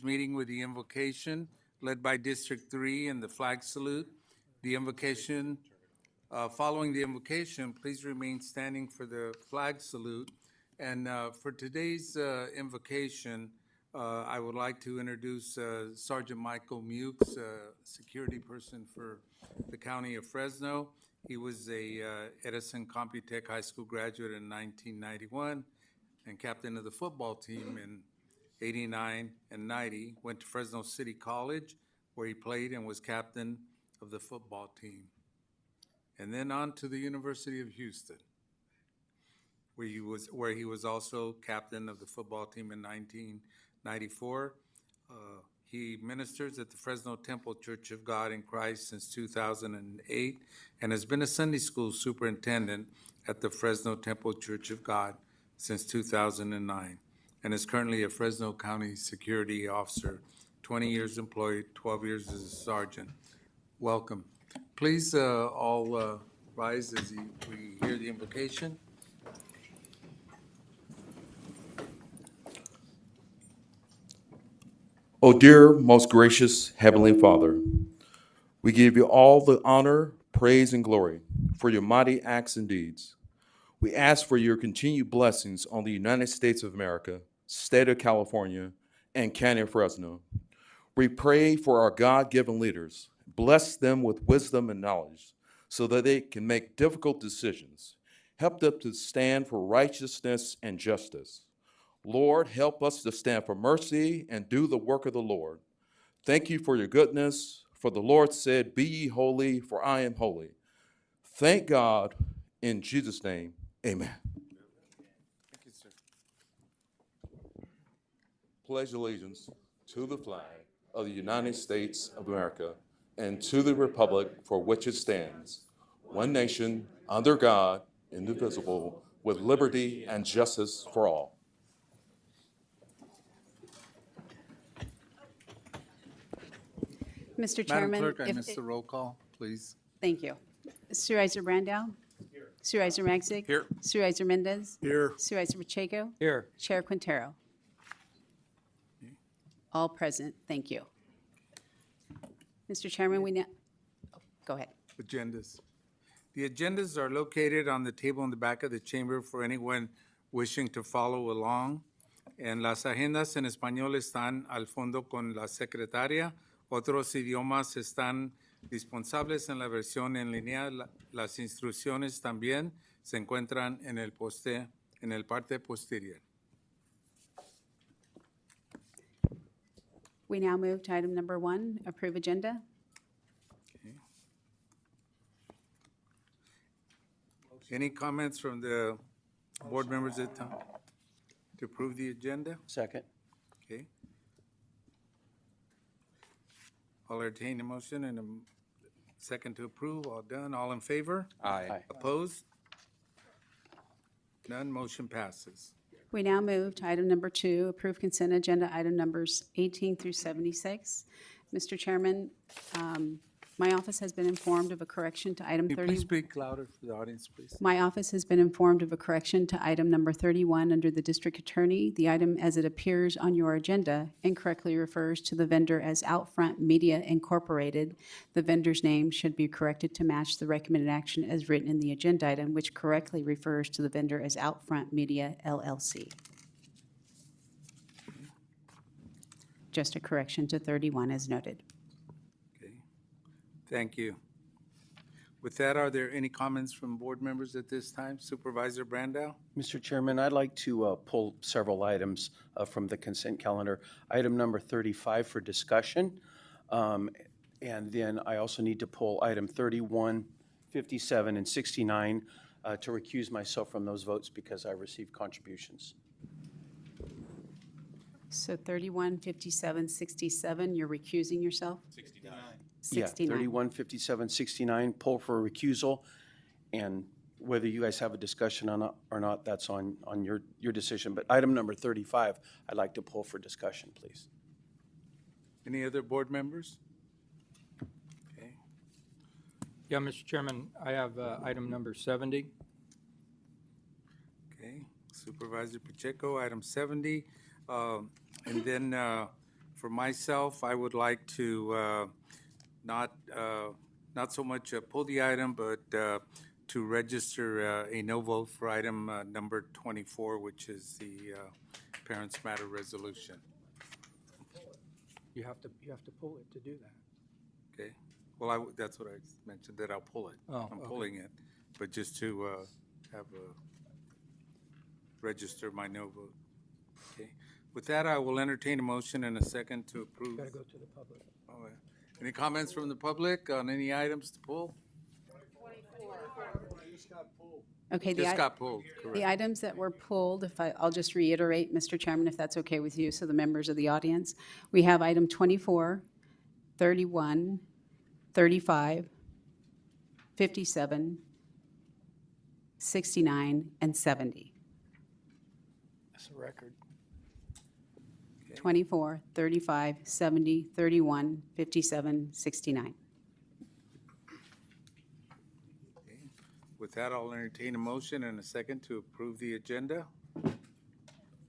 Meeting with the invocation led by District 3 and the flag salute. The invocation, following the invocation, please remain standing for the flag salute. And for today's invocation, I would like to introduce Sergeant Michael Mukes, security person for the County of Fresno. He was a Edison Computech High School graduate in 1991 and captain of the football team in 89 and 90, went to Fresno City College, where he played and was captain of the football team. And then on to the University of Houston, where he was also captain of the football team in 1994. He ministers at the Fresno Temple Church of God in Christ since 2008 and has been a Sunday school superintendent at the Fresno Temple Church of God since 2009. And is currently a Fresno County Security Officer, 20 years employed, 12 years as a sergeant. Welcome. Please all rise as we hear the invocation. O dear, most gracious Heavenly Father, we give you all the honor, praise, and glory for your mighty acts and deeds. We ask for your continued blessings on the United States of America, State of California, and County of Fresno. We pray for our God-given leaders. Bless them with wisdom and knowledge so that they can make difficult decisions. Help them to stand for righteousness and justice. Lord, help us to stand for mercy and do the work of the Lord. Thank you for your goodness, for the Lord said, "Be ye holy, for I am holy." Thank God, in Jesus' name, amen. Thank you, sir. Pledge allegiance to the flag of the United States of America and to the republic for which it stands, one nation, under God, indivisible, with liberty and justice for all. Mr. Madam Chairman, Clerk, I missed the roll call, please. thank you. Supervisor Brandow? Here. Supervisor Magzig? Here. Supervisor Mendez? Here. Supervisor Pacheco? Here. Chair Quintero? All present, thank you. Mr. Chairman, we now, go ahead. Agendas. The agendas are located on the table in the back of the chamber for anyone wishing to follow along. En las agendas en español están al fondo con la secretaria. Otros idiomas están disponibles en la versión en línea. Las instrucciones también se encuentran en el poste, en el parte posterior. We now move to item number 1, approve agenda. Any comments from the board members at time to approve the agenda? Second. Okay. I'll entertain a motion and a second to approve. All done. All in favor? Aye. Opposed? None. Motion passes. We now move to item number 2, approve consent agenda item numbers 18 through 76. Mr. Chairman, my office has been informed of a correction to item Can you 30. please speak louder for the audience, please? My office has been informed of a correction to item number 31 under the district attorney. The item as it appears on your agenda incorrectly refers to the vendor as Outfront Media Incorporated. The vendor's name should be corrected to match the recommended action as written in the agenda item, which correctly refers to the vendor as Outfront Media LLC. Just a correction to 31 as noted. Okay. Thank you. With that, are there any comments from board members at this time? Supervisor Brandow? Mr. Chairman, I'd like to pull several items from the consent calendar. Item number 35 for discussion. And then I also need to pull item 31, 57, and 69 to recuse myself from those votes because I received contributions. So 31, 57, 67, you're recusing yourself? 69. 31, 57, 69, pull for recusal. And whether you guys have a discussion or not, that's on your decision. But item number 35, I'd like to pull for discussion, please. Any other board members? Okay. Yeah, Mr. Chairman, I have item number 70. Okay. Supervisor Pacheco, item 70. And then For myself, I would like to not so much pull the item, but to register a no vote for item number 24, which is the Parents Matter Resolution. You have to pull it to do that. Okay? Well, that's what I mentioned, that I'll pull it. Oh, I'm okay. pulling it, but just to register my no vote. Okay? With that, I will entertain a motion and a second to approve. Got to go to the public. All right. Any comments from the public on any items to pull? Okay, Just got pulled, the correct. items that were pulled, I'll just reiterate, Mr. Chairman, if that's okay with you, so the members of the audience. We have item 24, 31, 35, 57, 69, and 70. That's a record. 24, 35, 70, 31, 57, 69. With that, I'll entertain a motion and a second to approve the agenda.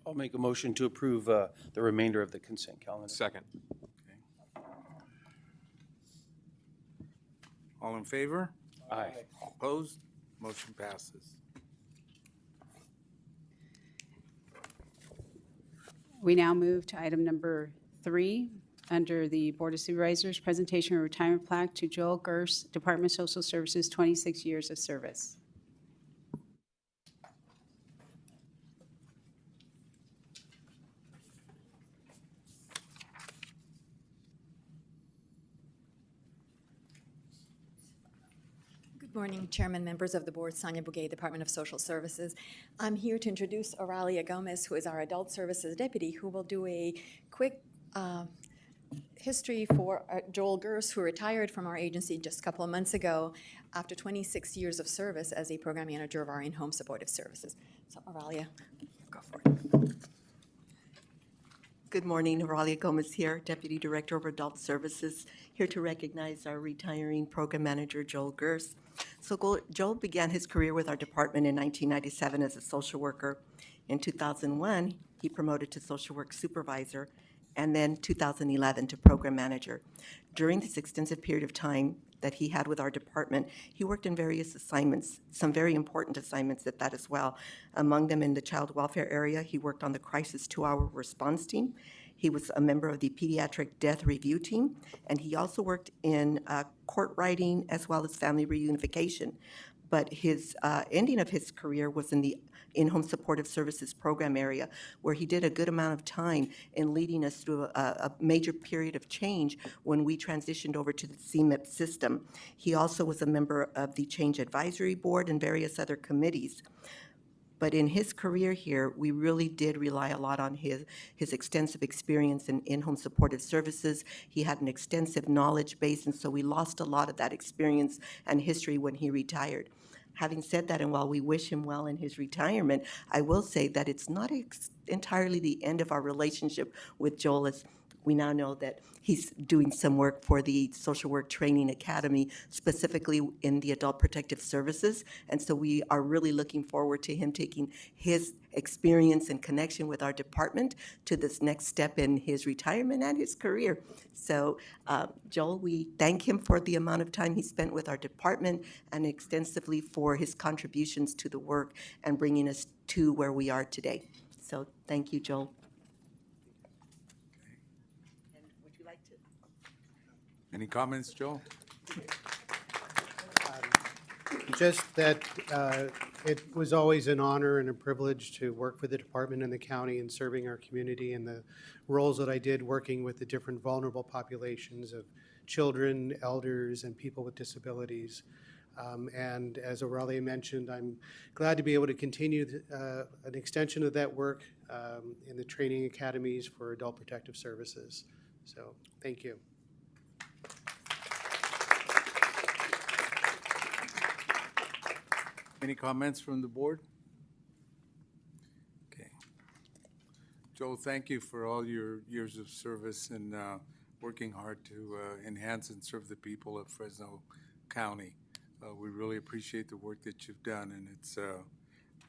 I'll make a motion to approve the remainder of the consent calendar. Second. All in favor? Aye. Opposed? Motion passes. We now move to item number 3, under the Board of Supervisors, presentation of retirement plaque to Joel Gers, Department of Social Services, 26 years of service. Good morning, Chairman, members of the board. Sonia Bouguet, Department of Social Services. I'm here to introduce Oralia Gomez, who is our Adult Services Deputy, who will do a quick history for Joel Gers, who retired from our agency just a couple of months ago after 26 years of service as a program manager of our in-home supportive services. So, Oralia, go for it. Good morning, Oralia Gomez here, Deputy Director of Adult Services, here to recognize our retiring Program Manager, Joel Gers. So Joel began his career with our department in 1997 as a social worker. In 2001, he promoted to Social Work Supervisor, and then 2011 to Program Manager. During this extensive period of time that he had with our department, he worked in various assignments, some very important assignments at that as well. Among them, in the child welfare area, he worked on the Crisis 2-Hour Response Team. He was a member of the Pediatric Death Review Team, and he also worked in court writing as well as family reunification. But his ending of his career was in the in-home supportive services program area, where he did a good amount of time in leading us through a major period of change when we transitioned over to the CMIP system. He also was a member of the Change Advisory Board and various other committees. But in his career here, we really did rely a lot on his extensive experience in in-home supportive services. He had an extensive knowledge base, and so we lost a lot of that experience and history when he retired. Having said that, and while we wish him well in his retirement, I will say that it's not entirely the end of our relationship with Joel, as we now know that he's doing some work for the Social Work Training Academy, specifically in the Adult Protective Services. And so we are really looking forward to him taking his experience and connection with our department to this next step in his retirement and his career. So, Joel, we thank him for the amount of time he spent with our department and extensively for his contributions to the work and bringing us to where we are today. So, thank you, Joel. Any comments, Joel? Just that it was always an honor and a privilege to work for the department and the county and serving our community, and the roles that I did working with the different vulnerable populations of children, elders, and people with disabilities. And as Aurelia mentioned, I'm glad to be able to continue an extension of that work in the training academies for adult protective services. So thank you. Any comments from the board? Okay. Joel, thank you for all your years of service and working hard to enhance and serve the people of Fresno County. We really appreciate the work that you've done, and it's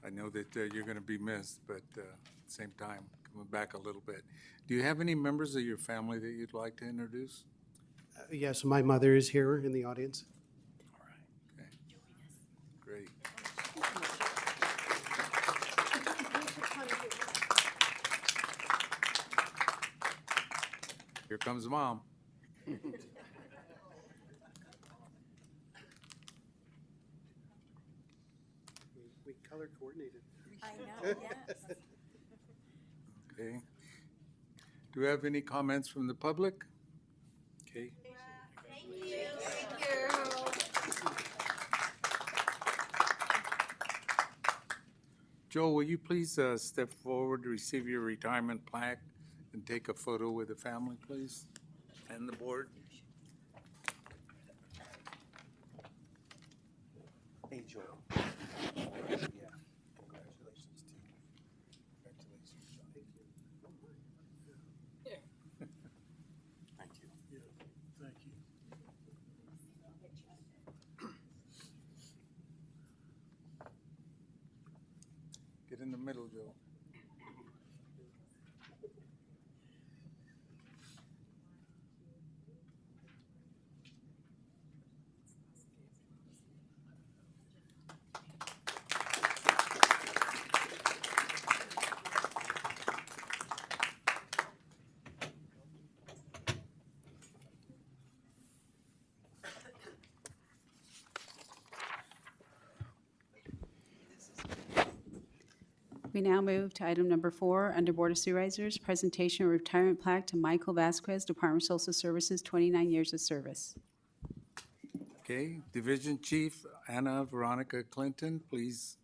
I know that you're going to be missed, but at the same time, Coming back a little bit. Do you have any members of your family that you'd like to introduce? Yes, my mother is here in the audience. Okay. Great. Here comes Mom. We color coordinated. I know, yes. Okay. Do we have any comments from the public? Okay. Joel, will you please step forward to receive your retirement plaque and take a photo with the family, please, and the board? Hey, Joel. Yeah, congratulations to you. Congratulations, John. Thank you. Get in the middle, Joel. We now move to item number 4, under Board of Supervisors, presentation of retirement plaque to Michael Vasquez, Department of Social Services, 29 years of service. Okay, Division Chief Anna Veronica Clinton, please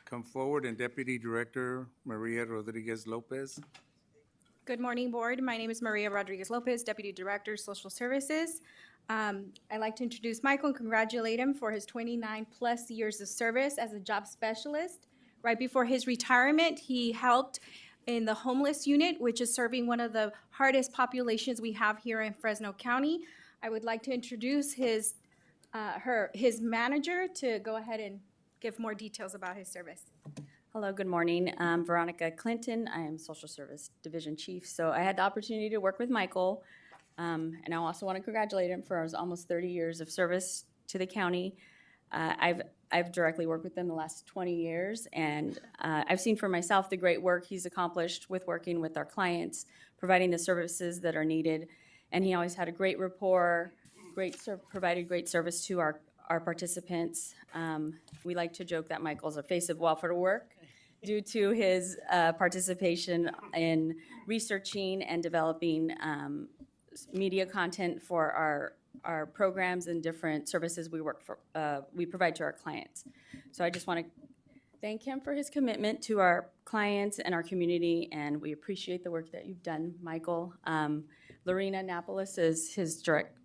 come forward, and Deputy Director Maria Rodriguez Lopez. Good morning, Board. My name is Maria Rodriguez Lopez, Deputy Director, Social Services. I'd like to introduce Michael and congratulate him for his 29-plus years of service as a job specialist. Right before his retirement, he helped in the homeless unit, which is serving one of the hardest populations we have here in Fresno County. I would like to introduce his manager to go ahead and give more details about his service. Hello, good morning. I'm Veronica Clinton. I am Social Service Division Chief. So I had the opportunity to work with Michael, and I also want to congratulate him for his almost 30 years of service to the county. I've directly worked with him the last 20 years, and I've seen for myself the great work he's accomplished with working with our clients, providing the services that are needed, and he always had a great rapport, provided great service to our participants. We like to joke that Michael's a face of welfare work due to his participation in researching and developing media content for our programs and different services we provide to our clients. So I just want to thank him for his commitment to our clients and our community, and we appreciate the work that you've done, Michael. Lorena Napolis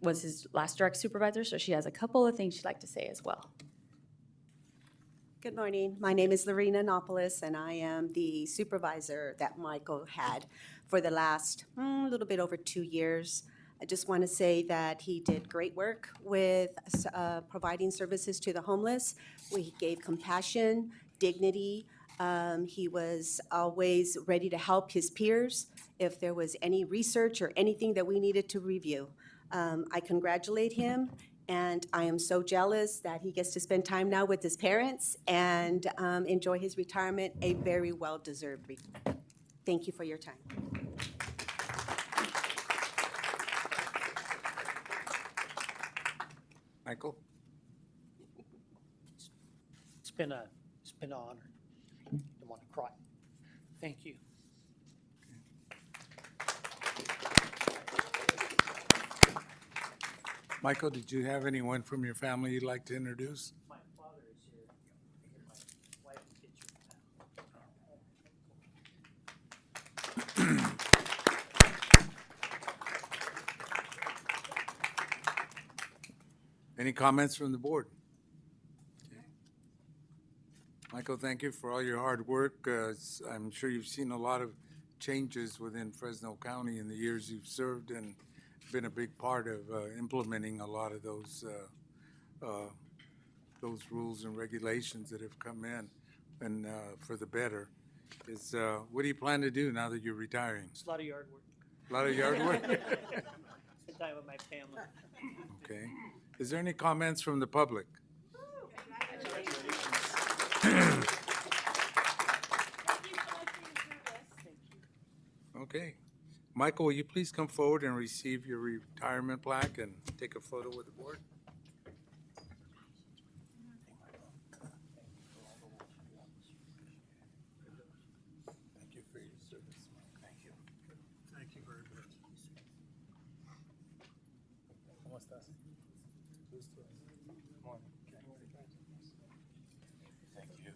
was his last direct supervisor, so she has a couple of things she'd like to say as well. Good morning. My name is Lorena Napolis, and I am the supervisor that Michael had for the last little bit over 2 years. I just want to say that he did great work with providing services to the homeless. He gave compassion, dignity. He was always ready to help his peers if there was any research or anything that we needed to review. I congratulate him, and I am so jealous that he gets to spend time now with his parents and enjoy his retirement, a very well-deserved retirement. Thank you for your time. Michael? It's been an honor. Don't want to cry. Thank you. Michael, did you have anyone from your family you'd like to introduce? My father is here. My wife and kids Any comments from the board? Okay. Michael, thank you for all your hard work. I'm sure you've seen a lot of changes within Fresno County in the years you've served, and been a big part of implementing a lot of those rules and regulations that have come in, and for the better. What do you plan to do now that you're retiring? It's a lot of yard work. A lot of yard work? Spend time with my family. Okay. Is there any comments from the public? Okay. Michael, will you please come forward and receive your retirement plaque and take a photo with the board? Thank you for your service. Thank you. Thank you very much. ¿Cómo estás? Gusto. Thank you.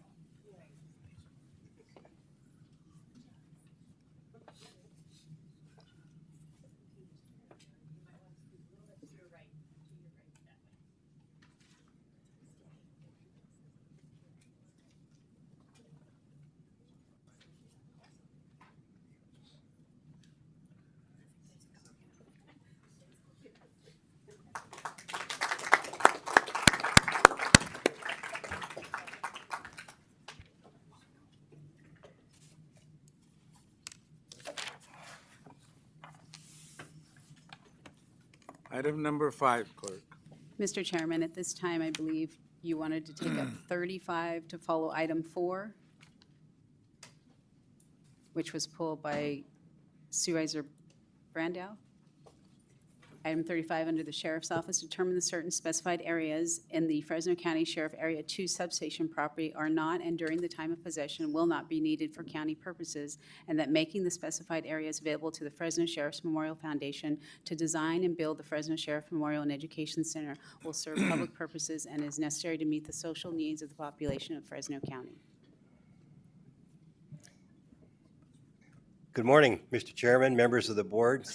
Item number 5, clerk. Mr. Chairman, at this time, I believe you wanted to take up 35 to follow item 4, which was pulled by Supervisor Brandow. Item 35, under the Sheriff's Office, determine the certain specified areas in the Fresno County Sheriff Area 2 substation property are not and during the time of possession will not be needed for county purposes, and that making the specified areas available to the Fresno Sheriff's Memorial Foundation to design and build the Fresno Sheriff Memorial and Education Center will serve public purposes and is necessary to meet the social needs of the population of Fresno County. Good morning, Mr. Chairman, members of the board.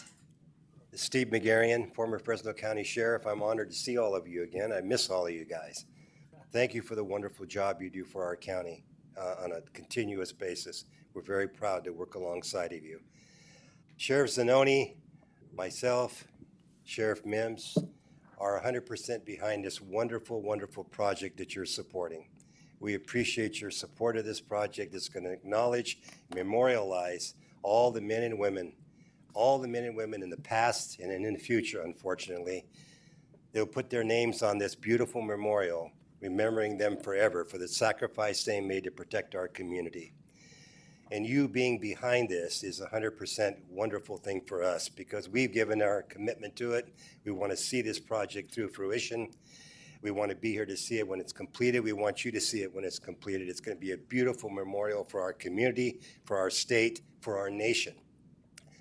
Steve McGarrian, former Fresno County Sheriff. I'm honored to see all of you again. I miss all of you guys. Thank you for the wonderful job you do for our county on a continuous basis. We're very proud to work alongside of you. Sheriff Zanoni, myself, Sheriff Mims are 100% behind this wonderful, wonderful project that you're supporting. We appreciate your support of this project. It's going to acknowledge, memorialize all the men and women in the past and in the future, unfortunately. They'll put their names on this beautiful memorial, remembering them forever for the sacrifice they made to protect our community. And you being behind this is a 100% wonderful thing for us because we've given our commitment to it. We want to see this project through fruition. We want to be here to see it when it's completed. We want you to see it when it's completed. It's going to be a beautiful memorial for our community, for our state, for our nation.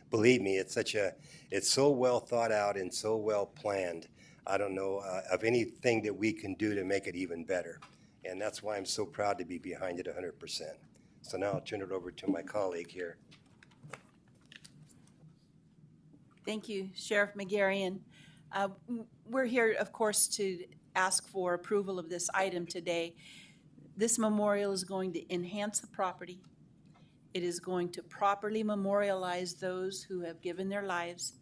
Believe me, it's so well thought out and so well planned. I don't know of anything that we can do to make it even better. And that's why I'm so proud to be behind it 100%. So now I'll turn it over to my colleague here. Thank you, Sheriff McGarrian. We're here, of course, to ask for approval of this item today. This memorial is going to enhance the property. It is going to properly memorialize those who have given their lives,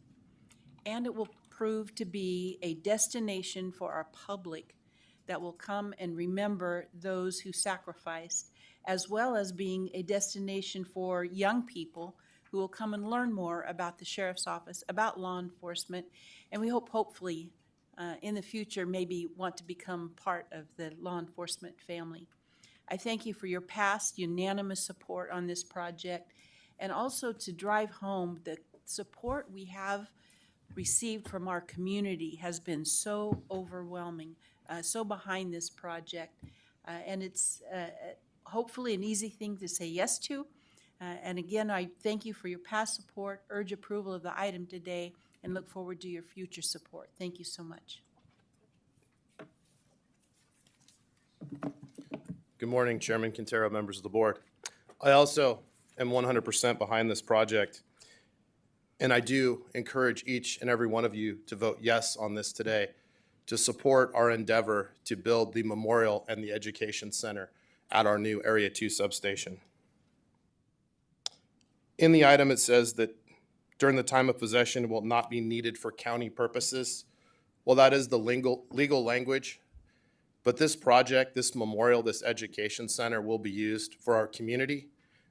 and it will prove to be a destination for our public that will come and remember those who sacrificed, as well as being a destination for young people who will come and learn more about the Sheriff's Office, about law enforcement, and we hope hopefully in the future maybe want to become part of the law enforcement family. I thank you for your past unanimous support on this project, and also to drive home the support we have received from our community has been so overwhelming, so behind this project, and it's hopefully an easy thing to say yes to. And again, I thank you for your past support, urge approval of the item today, and look forward to your future support. Thank you so much. Good morning, Chairman Quintero, members of the board. I also am 100% behind this project, and I do encourage each and every one of you to vote yes on this today to support our endeavor to build the memorial and the education center at our new Area 2 substation. In the item, it says that during the time of possession, it will not be needed for county purposes. Well, that is the legal language. But this project, this memorial, this education center will be used for our community,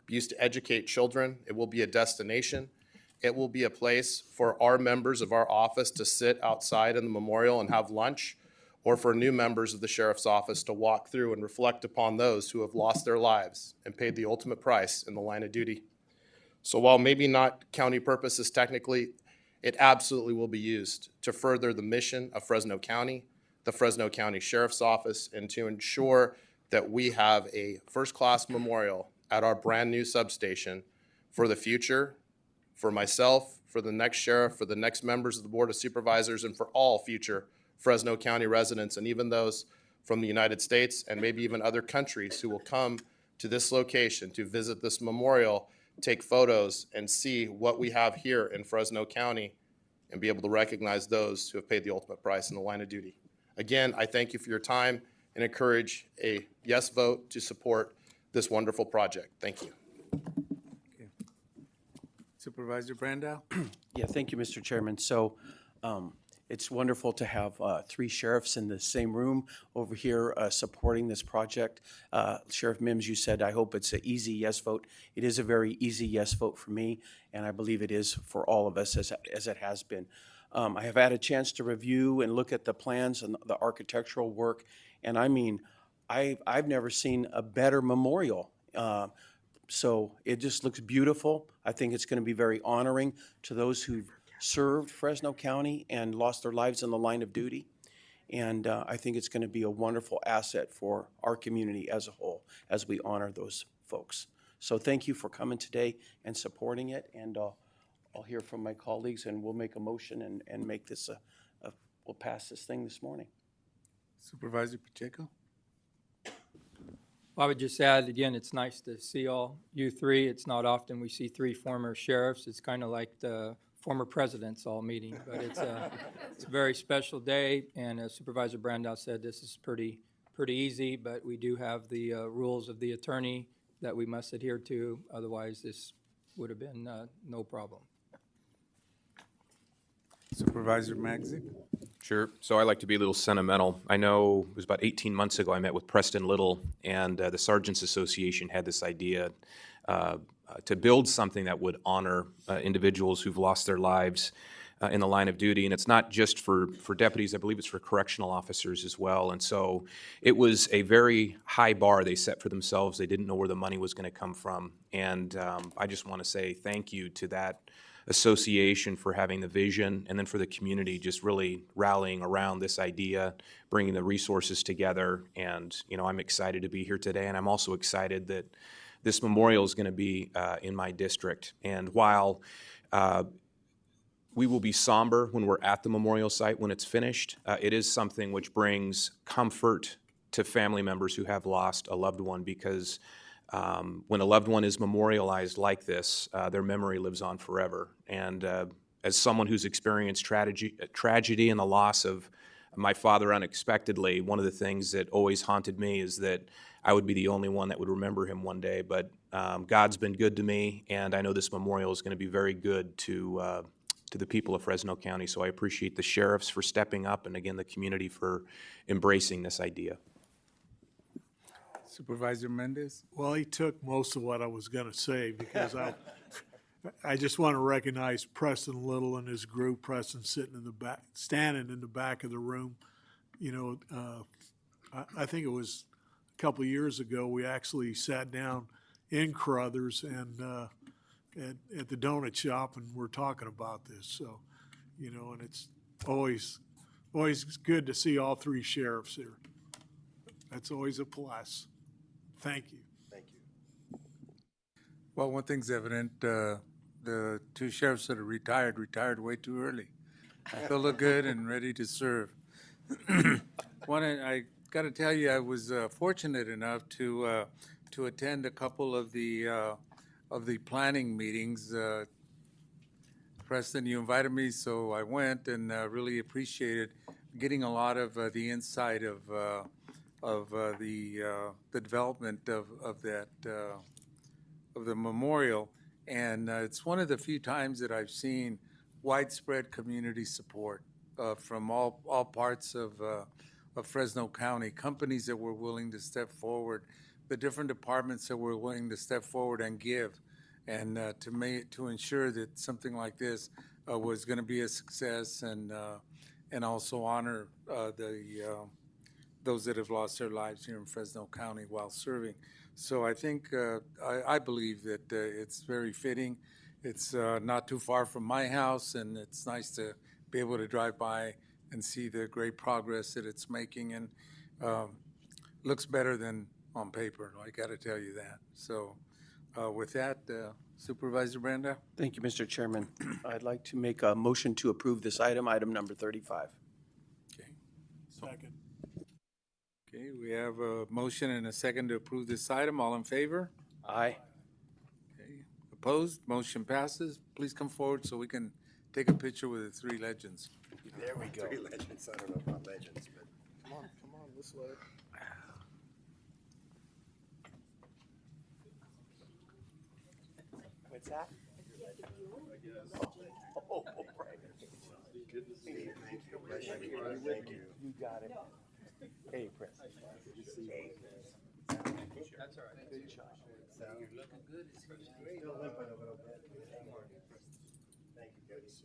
used to educate children. It will be a destination. It will be a place for our members of our office to sit outside in the memorial and have lunch, or for new members of the sheriff's office to walk through and reflect upon those who have lost their lives and paid the ultimate price in the line of duty. So while maybe not county purposes technically, it absolutely will be used to further the mission of Fresno County, the Fresno County Sheriff's Office, and to ensure that we have a first-class memorial at our brand-new substation for the future, for myself, for the next sheriff, for the next members of the Board of Supervisors, and for all future Fresno County residents, and even those from the United States and maybe even other countries who will come to this location to visit this memorial, take photos, and see what we have here in Fresno County and be able to recognize those who have paid the ultimate price in the line of duty. Again, I thank you for your time and encourage a yes vote to support this wonderful project. Thank you. Supervisor Brandow? Yeah, thank you, Mr. Chairman. So it's wonderful to have three sheriffs in the same room over here supporting this project. Sheriff Mims, you said, I hope it's an easy yes vote. It is a very easy yes vote for me, and I believe it is for all of us as it has been. I have had a chance to review and look at the plans and the architectural work, and I mean, I've never seen a better memorial. So it just looks beautiful. I think it's going to be very honoring to those who've served Fresno County and lost their lives in the line of duty. And I think it's going to be a wonderful asset for our community as a whole as we honor those folks. So thank you for coming today and supporting it. And I'll hear from my colleagues and we'll make a motion and make this we'll pass this thing this morning. Supervisor Pacheco? I would just add, again, it's nice to see all you three. It's not often we see three former sheriffs. It's kind of like the former presidents all meeting, but it's a very special day. And as Supervisor Brandow said, this is pretty easy, but we do have the rules of the attorney that we must adhere to. Otherwise, this would have been no problem. Supervisor Magzik? Sure. So I like to be a little sentimental. I know it was about 18 months ago I met with Preston Little, and the Sergeants Association had this idea to build something that would honor individuals who've lost their lives in the line of duty. And it's not just for deputies, I believe it's for correctional officers as well. And so it was a very high bar they set for themselves. They didn't know where the money was going to come from. And I just want to say thank you to that association for having the vision, and then for the community just really rallying around this idea, bringing the resources together. And, you know, I'm excited to be here today, and I'm also excited that this memorial is going to be in my district. And while we will be somber when we're at the memorial site when it's finished, it is something which brings comfort to family members who have lost a loved one, because when a loved one is memorialized like this, their memory lives on forever. And as someone who's experienced tragedy and the loss of my father unexpectedly, one of the things that always haunted me is that I would be the only one that would remember him one day. But God's been good to me, and I know this memorial is going to be very good to the people of Fresno County. So I appreciate the sheriffs for stepping up, and again, the community for embracing this idea. Supervisor Mendez? Well, he took most of what I was going to say, because I just want to recognize Preston Little and his group. Preston standing in the back of the room. You know, I think it was a couple of years ago we actually sat down in Crothers and at the donut shop, and we're talking about this. So, you know, and it's always good to see all three sheriffs here. That's always a plus. Thank you. Thank you. Well, one thing's evident, the two sheriffs that are retired way too early. They'll look good and ready to serve. I got to tell you, I was fortunate enough to attend a couple of the planning meetings. Preston, you invited me, so I went, and really appreciated getting a lot of the insight of the development of the memorial. And it's one of the few times that I've seen widespread community support from all parts of Fresno County, companies that were willing to step forward the different departments that were willing to step forward and give, and to ensure that something like this was going to be a success, and also honor those that have lost their lives here in Fresno County while serving. So I think, I believe that it's very fitting. It's not too far from my house, and it's nice to be able to drive by and see the great progress that it's making, and looks better than on paper, I got to tell you that. So with that, Supervisor Brenda? Thank you, Mr. Chairman. I'd like to make a motion to approve this item, item number 35. Okay. Second. Okay, we have a motion and a second to approve this item. All in favor? Aye. Okay. Opposed? Motion passes. Please come forward so we can take a picture with the three legends. There we go. Three legends, I don't know about legends, but. Come on, this way. What's that? Thank you. You got it. Hey, Chris. That's all right. Good job. You're looking good. Still limping a little bit. Thank you, guys.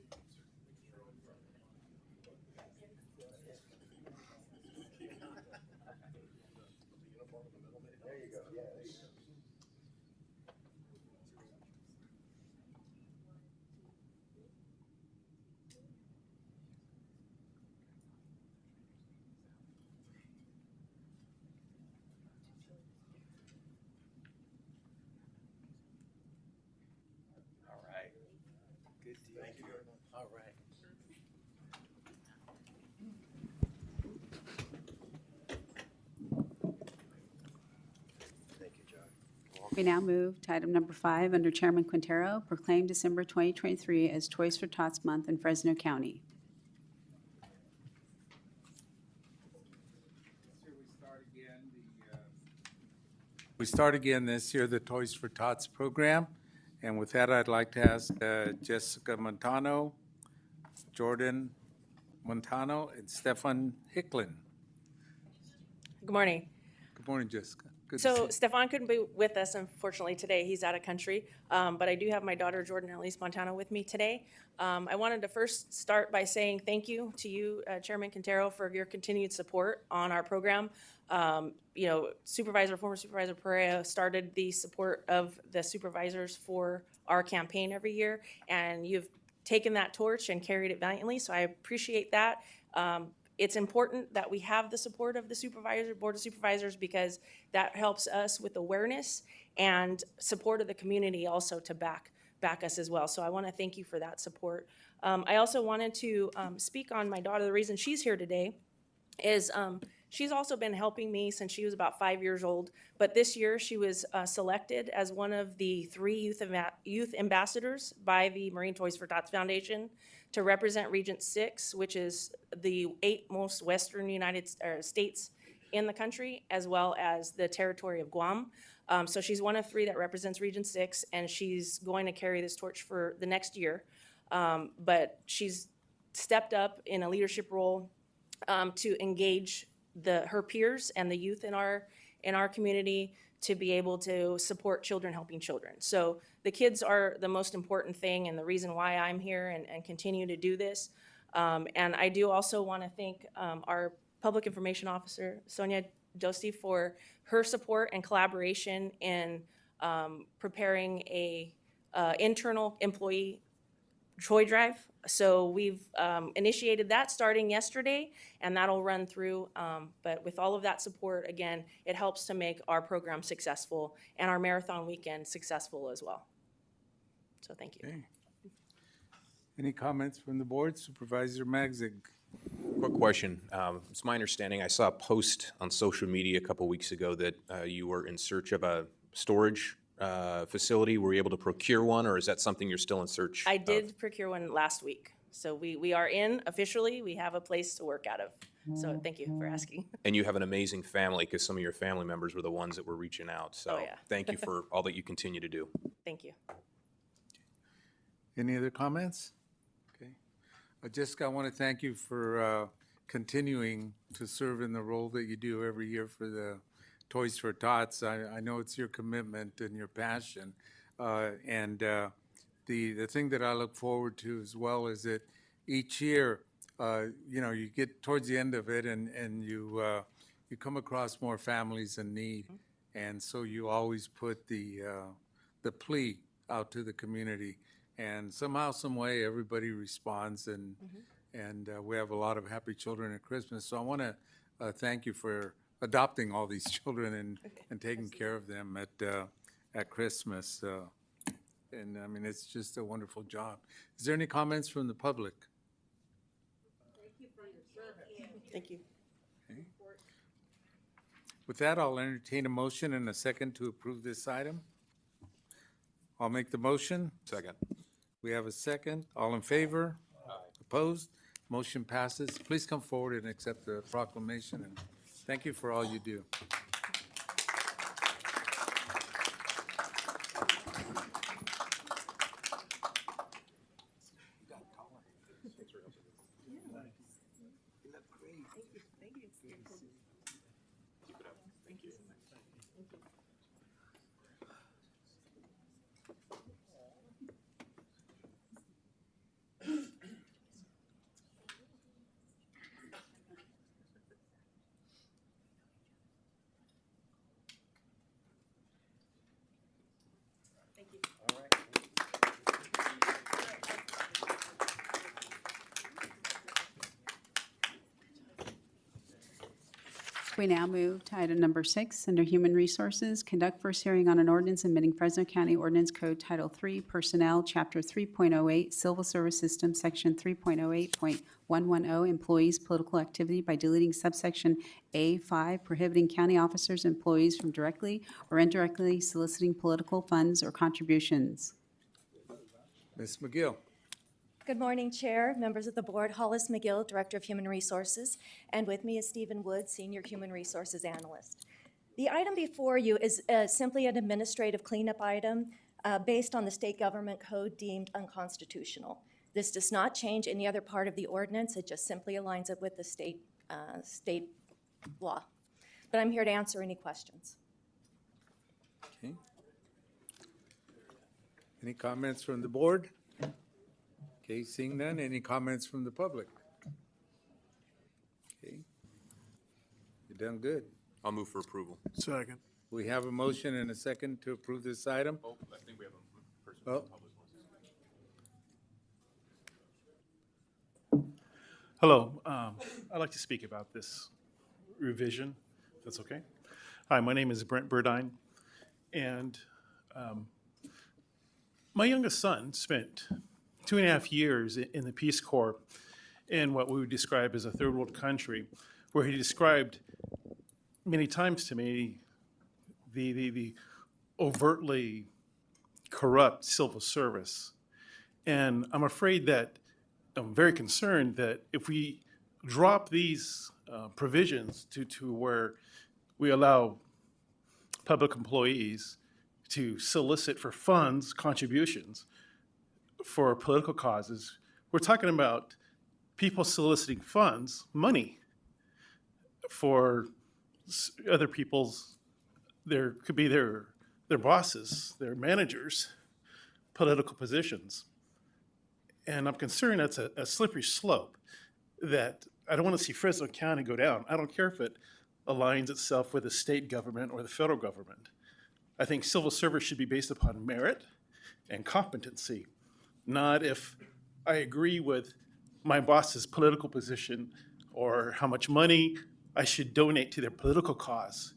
There you go, yes. All right. Good deal. Thank you very much. All right. Thank you, John. We now move to item number 5 under Chairman Quintero, proclaim December 2023 as Toys for Tots Month in Fresno County. We start again this year, the Toys for Tots program. And with that, I'd like to ask Jessica Montano, Jordan Montano, and Stefan Hicklin. Good morning. Good morning, Jessica. Good to So see you. Stefan couldn't be with us, unfortunately, today. He's out of country. But I do have my daughter, Jordan Elise Montano, with me today. I wanted to first start by saying thank you to you, Chairman Quintero, for your continued support on our program. Former Supervisor Perea started the support of the supervisors for our campaign every year, and you've taken that torch and carried it valiantly, so I appreciate that. It's important that we have the support of the Board of Supervisors, because that helps us with awareness and support of the community also to back us as well. So I want to thank you for that support. I also wanted to speak on my daughter. The reason she's here today is she's also been helping me since she was about 5 years old. But this year she was selected as one of the 3 youth ambassadors by the Marine Toys for Tots Foundation to represent Region 6, which is the 8 most western United States in the country, as well as the territory of Guam. So she's one of 3 that represents Region 6, and she's going to carry this torch for the next year. But she's stepped up in a leadership role to engage her peers and the youth in our community to be able to support children helping children. So the kids are the most important thing and the reason why I'm here and continue to do this. And I do also want to thank our Public Information Officer, Sonia Dosti, for her support and collaboration in preparing a internal employee toy drive. So we've initiated that starting yesterday, and that'll run through. But with all of that support, again, it helps to make our program successful and our marathon weekend successful as well. So thank you. Okay. Any comments from the board? Supervisor Magzig. Quick question. It's my understanding, I saw a post on social media a couple weeks ago that you were in search of a storage facility. Were you able to procure one, or is that something you're still in search I of? did procure one last week. So we are in officially. We have a place to work out of. So thank you for asking. And you have an amazing family, because some of your family members were the ones that were reaching out. So Oh, yeah. thank you for all that you continue to do. Thank you. Any other comments? Okay. Jessica, I want to thank you for continuing to serve in the role that you do every year for the Toys for Tots. I know it's your commitment and your passion. The thing that I look forward to as well is that each year, you get towards the end of it and you come across more families in need. And so you always put the plea out to the community. And somehow, some way, everybody responds and we have a lot of happy children at Christmas. So I want to thank you for adopting all these children and taking care of them at Christmas. And I mean, it's just a wonderful job. Is there any comments from the public? Thank you. Okay. With that, I'll entertain a motion and a second to approve this item. I'll make the motion. Second. We have a second. All in favor? Opposed? Motion passes. Please come forward and accept the proclamation, and thank you for all you do. We now move to item number 6, under Human Resources. Conduct first hearing on an ordinance amending Fresno County Ordinance Code Title III, Personnel, Chapter 3.08, Civil Service System, Section 3.08.110, Employees' Political Activity by deleting subsection A5, prohibiting county officers, employees from directly or indirectly soliciting political funds or contributions. Ms. McGill. Good morning, Chair, members of the board. Hollis McGill, Director of Human Resources, and with me is Stephen Wood, Senior Human Resources Analyst. The item before you is simply an administrative cleanup item based on the state government code deemed unconstitutional. This does not change any other part of the ordinance. It just simply aligns it with the state law. But I'm here to answer any questions. Okay. Any comments from the board? Okay, seeing none, any comments from the public? Okay. You've done good. I'll move for approval. Second. We have a motion and a second to approve this item. Oh, I think we have a person Oh. Hello, I'd like to speak about this revision, if that's okay. Hi, my name is Brent Burdine, and my youngest son spent 2.5 years in the Peace Corps in what we would describe as a third world country, where he described many times to me the overtly corrupt civil service. And I'm afraid that, I'm very concerned that if we drop these provisions to where we allow public employees to solicit for funds, contributions for political causes, we're talking about people soliciting funds, money, for other people's, there could be their bosses, their managers, political positions. And I'm concerned that's a slippery slope that I don't want to see Fresno County go down. I don't care if it aligns itself with the state government or the federal government. I think civil service should be based upon merit and competency, not if I agree with my boss's political position or how much money I should donate to their political cause.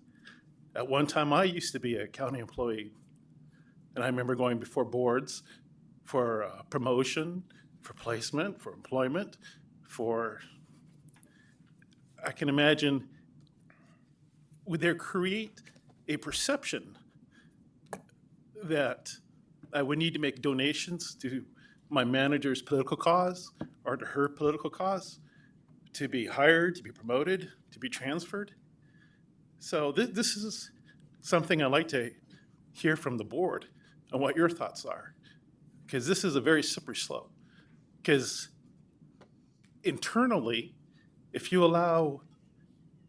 At one time, I used to be a county employee, and I remember going before boards for promotion, for placement, for employment, I can imagine, would there create a perception that I would need to make donations to my manager's political cause or to her political cause to be hired, to be promoted, to be transferred? So this is something I'd like to hear from the board on what your thoughts are, because this is a very slippery slope. Because internally, if you allow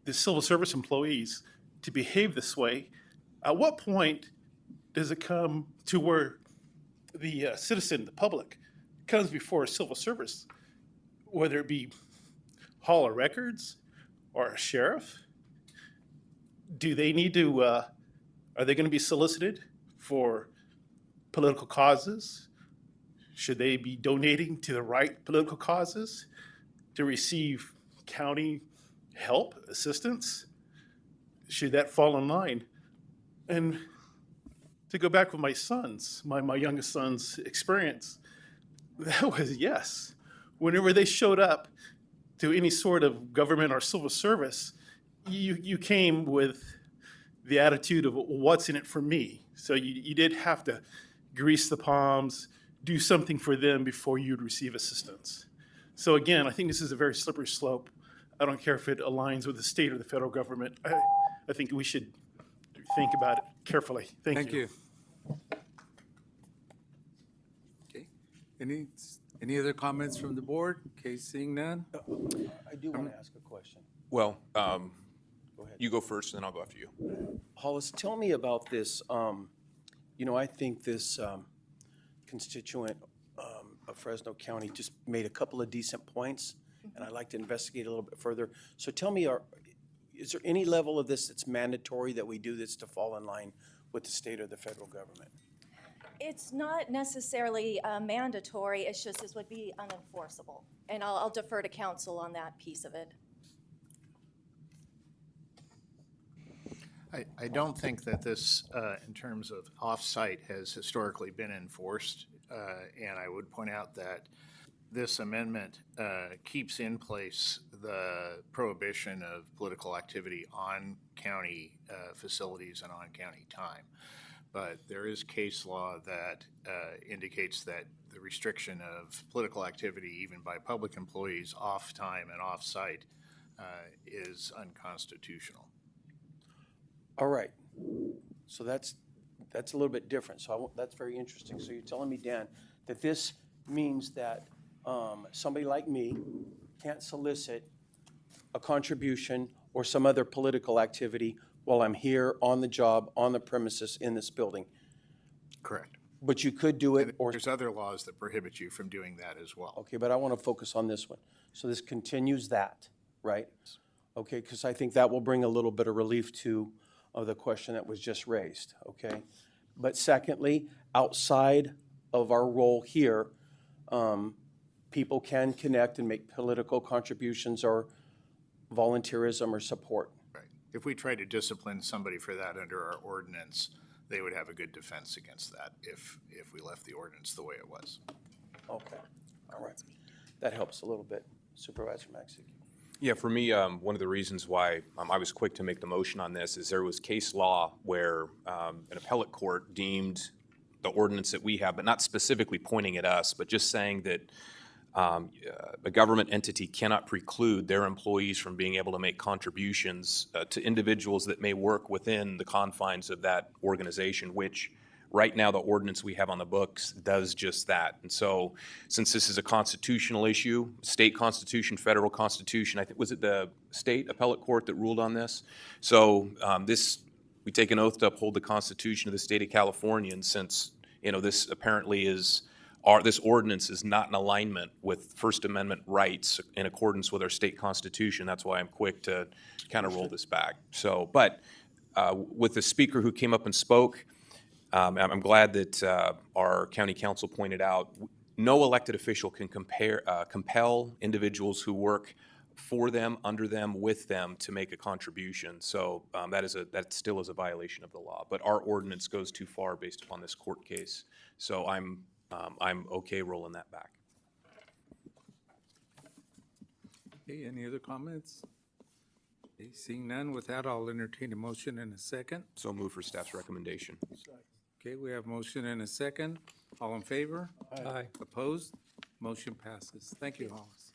the civil service employees to behave this way, at what point does it come to where the citizen, the public, comes before a civil service, whether it be Hall of Records or a sheriff? Do they need to, are they going to be solicited for political causes? Should they be donating to the right political causes to receive county help, assistance? Should that fall in line? And to go back with my sons, my youngest son's experience, that was yes. Whenever they showed up to any sort of government or civil service, you came with the attitude of what's in it for me. So you did have to grease the palms, do something for them before you'd receive assistance. So again, I think this is a very slippery slope. I don't care if it aligns with the state or the federal government. I think we should think about it carefully. Thank you. Okay. Any other comments from the board? Okay, seeing none. I do want to ask a question. Well, you go first, and then I'll go after you. Hollis, tell me about this. I think this constituent of Fresno County just made a couple of decent points, and I'd like to investigate a little bit further. So tell me, is there any level of this that's mandatory that we do this to fall in line with the state or the federal government? It's not necessarily mandatory, it's just this would be unenforceable. And I'll defer to council on that piece of it. I don't think that this, in terms of off-site, has historically been enforced. And I would point out that this amendment keeps in place the prohibition of political activity on county facilities and on county time. But there is case law that indicates that the restriction of political activity, even by public employees, off-time and off-site, is unconstitutional. All right. So that's a little bit different. So that's very interesting. So you're telling me, Dan, that this means that somebody like me can't solicit a contribution or some other political activity while I'm here on the job, on the premises, in this building. Correct. But you could do it, or there's other laws that prohibit you from doing that as well. okay, but I want to focus on this one. So this continues that, right? Okay, because I think that will bring a little bit of relief to the question that was just raised, okay? But secondly, outside of our role here, people can connect and make political contributions or volunteerism or support. Right. If we try to discipline somebody for that under our ordinance, they would have a good defense against that if we left the ordinance the way it was. Okay, all right. That helps a little bit. Supervisor Maxey. Yeah, for me, one of the reasons why I was quick to make the motion on this is there was case law where an appellate court deemed the ordinance that we have, but not specifically pointing at us, but just saying that a government entity cannot preclude their employees from being able to make contributions to individuals that may work within the confines of that organization, which right now the ordinance we have on the books does just that. And so since this is a constitutional issue, state constitution, federal constitution, I think, was it the state appellate court that ruled on this? So we take an oath to uphold the Constitution of the state of California, and since, this apparently is, this ordinance is not in alignment with First Amendment rights in accordance with our state constitution, that's why I'm quick to kind of roll this back. So, but with the speaker who came up and spoke, I'm glad that our county council pointed out no elected official can compel individuals who work for them, under them, with them to make a contribution. So that still is a violation of the law. But our ordinance goes too far based upon this court case. So I'm okay rolling that back. Okay, any other comments? Okay, seeing none, with that, I'll entertain a motion in a second. So move for staff's recommendation. Okay, we have motion and a second. All in favor? Aye. Opposed? Motion passes. Thank you, Hollis.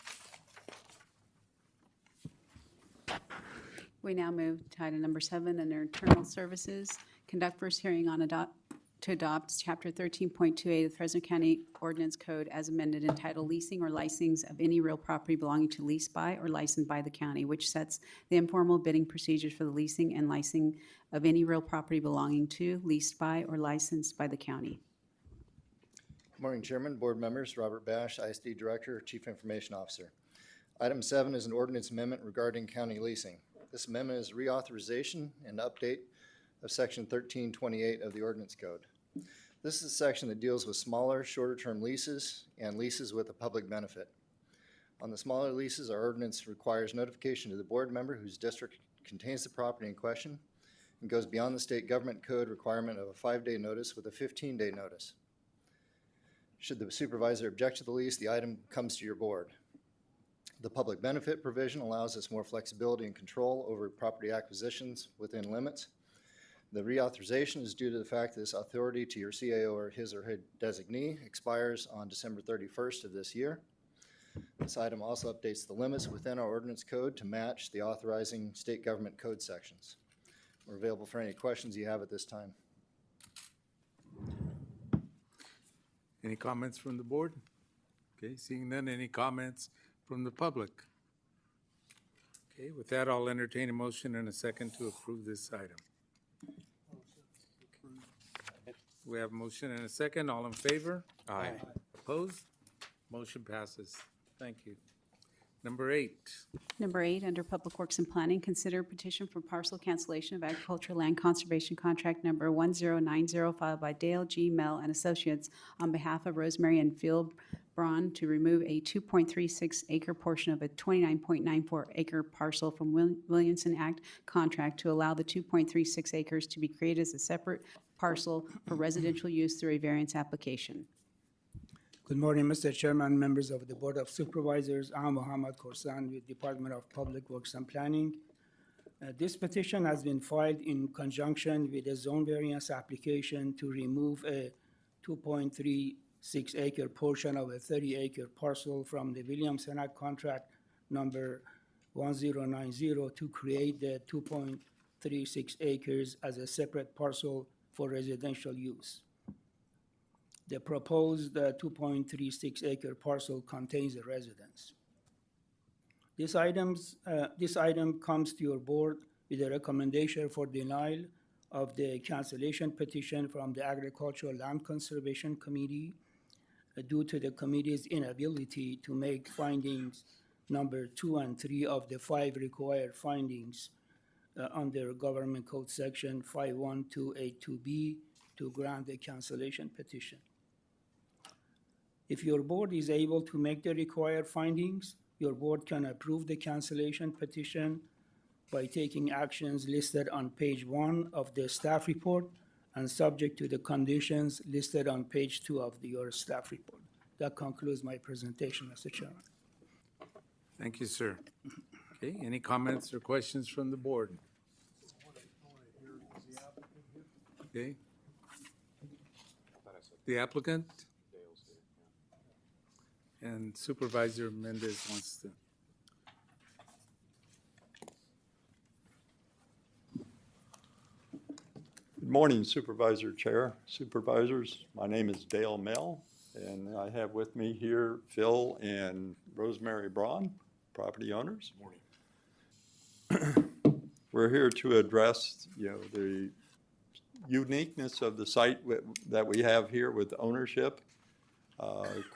We now move to item number 7 under internal services. Conduct first hearing on to adopt Chapter 13.28 of the Fresno County Ordinance Code as amended entitled Leasing or Licensing of Any Real Property Belonging to Leased by or Licensed by the County, which sets the informal bidding procedures for the leasing and licensing of any real property belonging to, leased by, or licensed by the county. Good morning, Chairman, board members. Robert Bash, ISD Director, Chief Information Officer. Item 7 is an ordinance amendment regarding county leasing. This amendment is reauthorization and update of Section 1328 of the Ordinance Code. This is a section that deals with smaller, shorter-term leases and leases with a public benefit. On the smaller leases, our ordinance requires notification to the board member whose district contains the property in question and goes beyond the state government code requirement of a 5-day notice with a 15-day notice. Should the supervisor object to the lease, the item comes to your board. The public benefit provision allows us more flexibility and control over property acquisitions within limits. The reauthorization is due to the fact that this authority to your CAO or his or her designee expires on December 31st of this year. This item also updates the limits within our ordinance code to match the authorizing state government code sections. We're available for any questions you have at this time. Any comments from the board? Okay, seeing none, any comments from the public? Okay, with that, I'll entertain a motion and a second to approve this item. We have a motion and a second. All in favor? Aye. Opposed? Motion passes. Thank you. Number 8. Number 8, under Public Works and Planning, consider petition for partial cancellation of agricultural land conservation contract number 10905 filed by Dale G. Mell and Associates on behalf of Rosemary and Phil Braun to remove a 2.36 acre portion of a 29.94 acre parcel from Williamson Act contract to allow the 2.36 acres to be created as a separate parcel for residential use through a variance application. Good morning, Mr. Chairman, members of the Board of Supervisors. I'm Mohammad Korsan with Department of Public Works and Planning. This petition has been filed in conjunction with a zone variance application to remove a 2.36 acre portion of a 30 acre parcel from the Williamson Act contract number 1090 to create the 2.36 acres as a separate parcel for residential use. The proposed 2.36 acre parcel contains a residence. This item comes to your board with a recommendation for denial of the cancellation petition from the Agricultural Land Conservation Committee due to the committee's inability to make findings number 2 and 3 of the 5 required findings under Government Code Section 51282B to grant the cancellation petition. If your board is able to make the required findings, your board can approve the cancellation petition by taking actions listed on page 1 of the staff report and subject to the conditions listed on page 2 of your staff report. That concludes my presentation, Mr. Chairman. Thank you, sir. Okay, any comments or questions from the board? Okay. The applicant? And Supervisor Mendez wants to. Good morning, Supervisor Chair, Supervisors. My name is Dale Mell, and I have with me here Phil and Rosemary Braun, property owners. Morning. We're here to address, the uniqueness of the site that we have here with ownership.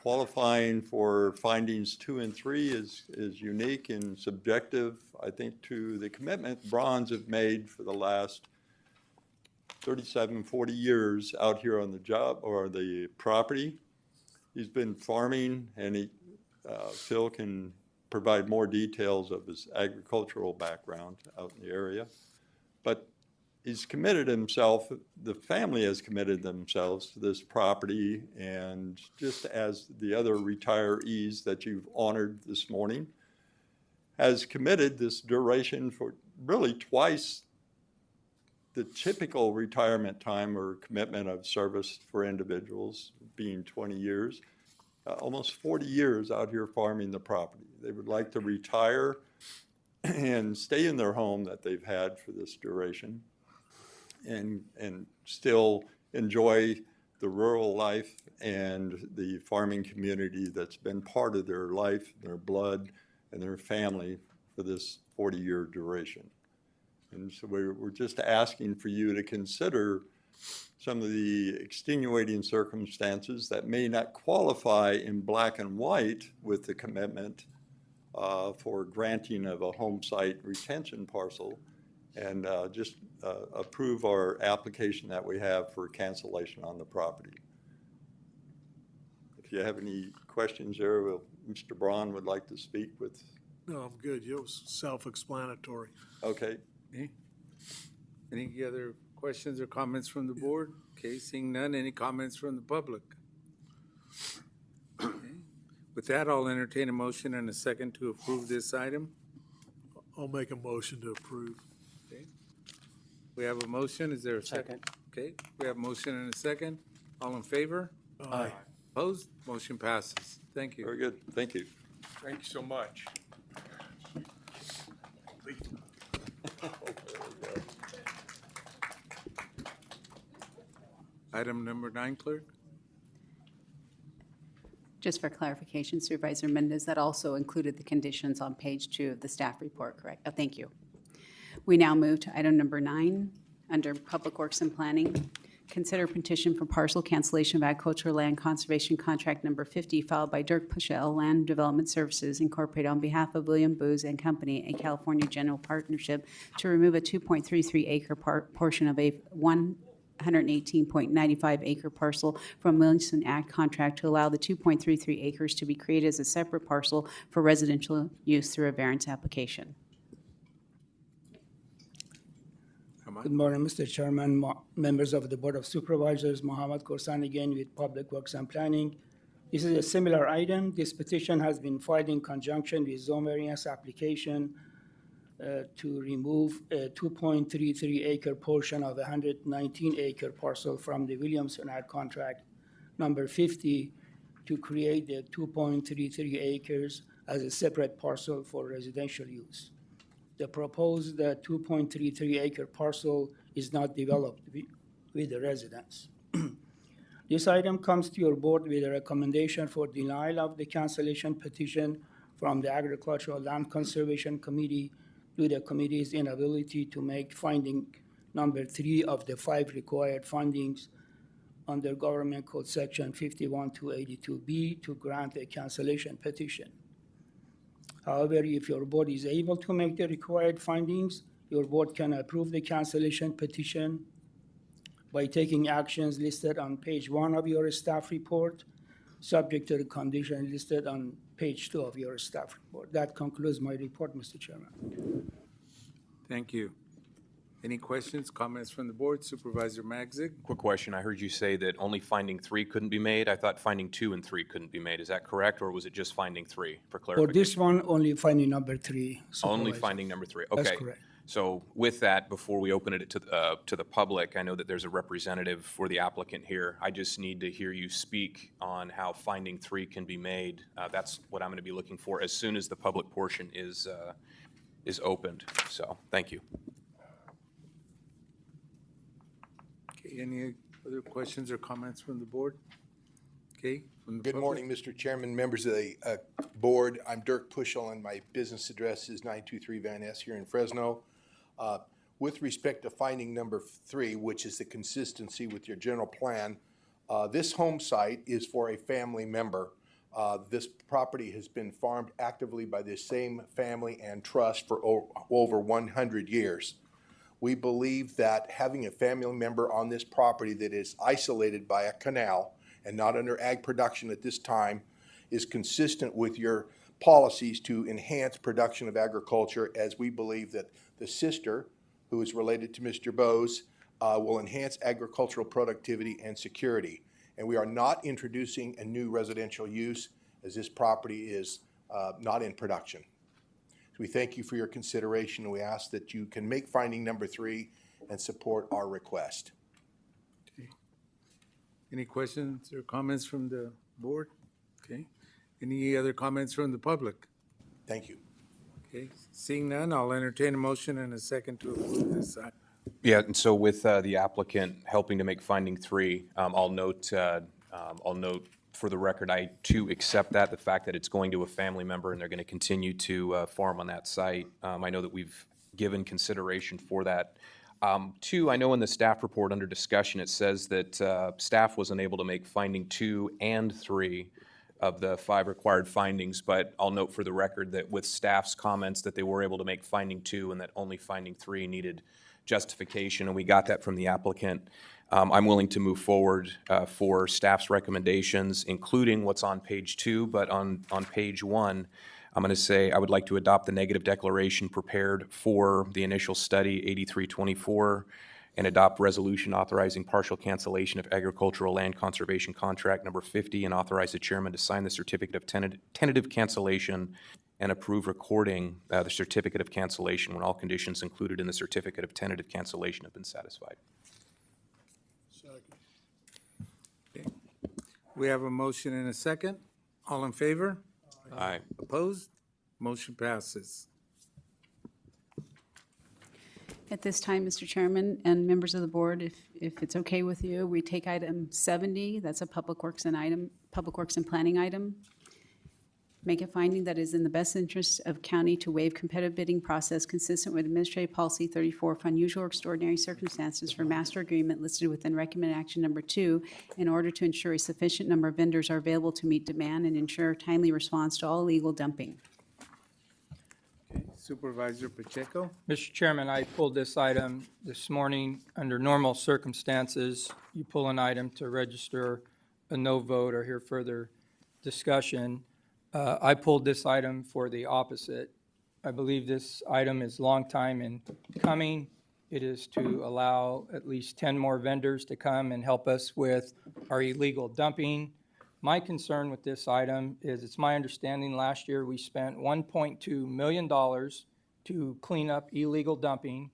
Qualifying for findings 2 and 3 is unique and subjective, I think, to the commitment Brauns have made for the last 37, 40 years out here on the job or the property. He's been farming, and Phil can provide more details of his agricultural background out in the area. But he's committed himself, the family has committed themselves to this property, and just as the other retirees that you've honored this morning, has committed this duration for really twice the typical retirement time or commitment of service for individuals, being 20 years, almost 40 years out here farming the property. They would like to retire and stay in their home that they've had for this duration. and still enjoy the rural life and the farming community that's been part of their life, their blood, and their family for this 40-year duration. And so we're just asking for you to consider some of the extenuating circumstances that may not qualify in black and white with the commitment for granting of a home site retention parcel, and just approve our application that we have for cancellation on the property. If you have any questions there, Mr. Braun would like to speak with. No, I'm good. It was self-explanatory. Okay. Any other questions or comments from the board? Okay, seeing none, any comments from the public? Okay. With that, I'll entertain a motion and a second to approve this item. I'll make a motion to approve. Okay. We have a motion. Is there a second? Okay, we have a motion and a second. All in favor? Aye. Opposed? Motion passes. Thank you. Very good. Thank you. Thank you so much. Item number 9, clerk. Just for clarification, Supervisor Mendez, that also included the conditions on page 2 of the staff report, correct? Oh, thank you. We now move to item number 9, under Public Works and Planning. Consider petition for partial cancellation of agricultural land conservation contract number 50 filed by Dirk Puschel Land Development Services Incorporated on behalf of William Booz and Company, a California General Partnership, to remove a 2.33 acre portion of a 118.95 acre parcel from Williamson Act contract to allow the 2.33 acres to be created as a separate parcel for residential use through a variance application. Good morning, Mr. Chairman, members of the Board of Supervisors, Mohammed Korsan again with Public Works and Planning. This is a similar item. This petition has been filed in conjunction with zone variance application to remove a 2.33 acre portion of a 119 acre parcel from the Williamson Act contract number 50 to create the 2.33 acres as a separate parcel for residential use. The proposed 2.33 acre parcel is not developed with the residents. This item comes to your board with a recommendation for denial of the cancellation petition from the Agricultural Land Conservation Committee due to the committee's inability to make finding number 3 of the 5 required findings under Government Code Section 51282B to grant a cancellation petition. However, if your board is able to make the required findings, your board can approve the cancellation petition by taking actions listed on page 1 of your staff report, subject to the condition listed on page 2 of your staff report. That concludes my report, Mr. Chairman. Thank you. Any questions, comments from the board? Supervisor Magzig? Quick question. I heard you say that only finding 3 couldn't be made. I thought finding 2 and 3 couldn't be made. Is that correct, or was it just finding 3 for For clarification? this one, only finding number 3. Only Supervisor. finding number 3. That's Okay. correct. So with that, before we open it to the public, I know that there's a representative for the applicant here. I just need to hear you speak on how finding 3 can be made. That's what I'm going to be looking for as soon as the public portion is opened. So, thank you. Okay, any other questions or comments from the board? Okay. From the Good public? morning, Mr. Chairman, members of the board. I'm Dirk Puschel, and my business address is 923 Van Ness here in Fresno. With respect to finding number 3, which is the consistency with your general plan, this home site is for a family member. This property has been farmed actively by this same family and trust for over 100 years. We believe that having a family member on this property that is isolated by a canal and not under ag production at this time is consistent with your policies to enhance production of agriculture, as we believe that the sister, who is related to Mr. Bose, will enhance agricultural productivity and security. And we are not introducing a new residential use, as this property is not in production. So we thank you for your consideration, and we ask that you can make finding number 3 and support our request. Any questions or comments from the board? Okay. Any other comments from the public? Thank you. Okay. Seeing none, I'll entertain a motion and a second to approve this item. Yeah, and so with the applicant helping to make finding 3, I'll note for the record, I too accept that, the fact that it's going to a family member and they're going to continue to farm on that site. I know that we've given consideration for that. 2, I know in the staff report under discussion, it says that staff was unable to make finding 2 and 3 of the 5 required findings, but I'll note for the record that with staff's comments that they were able to make finding 2 and that only finding 3 needed justification, and we got that from the applicant. I'm willing to move forward for staff's recommendations, including what's on page 2, but on page 1, I'm going to say I would like to adopt the negative declaration prepared for the initial study 8324 and adopt resolution authorizing partial cancellation of agricultural land conservation contract number 50 and authorize the chairman to sign the certificate of tentative cancellation and approve recording the certificate of cancellation when all conditions included in the certificate of tentative cancellation have been satisfied. Okay. We have a motion and a second. All in favor? Aye. Opposed? Motion passes. At this time, Mr. Chairman and members of the board, if it's okay with you, we take item 70, that's a Public Works and Planning item. Make a finding that it is in the best interest of county to waive competitive bidding process consistent with Administrative Policy 34 for unusual or extraordinary circumstances for master agreement listed within recommended action number 2 in order to ensure a sufficient number of vendors are available to meet demand and ensure timely response to all illegal dumping. Okay. Supervisor Pacheco? Mr. Chairman, I pulled this item this morning. Under normal circumstances, you pull an item to register a no vote or hear further discussion. I pulled this item for the opposite. I believe this item is long time in coming. It is to allow at least 10 more vendors to come and help us with our illegal dumping. My concern with this item is it's my understanding last year we spent $1.2 million to clean up illegal dumping.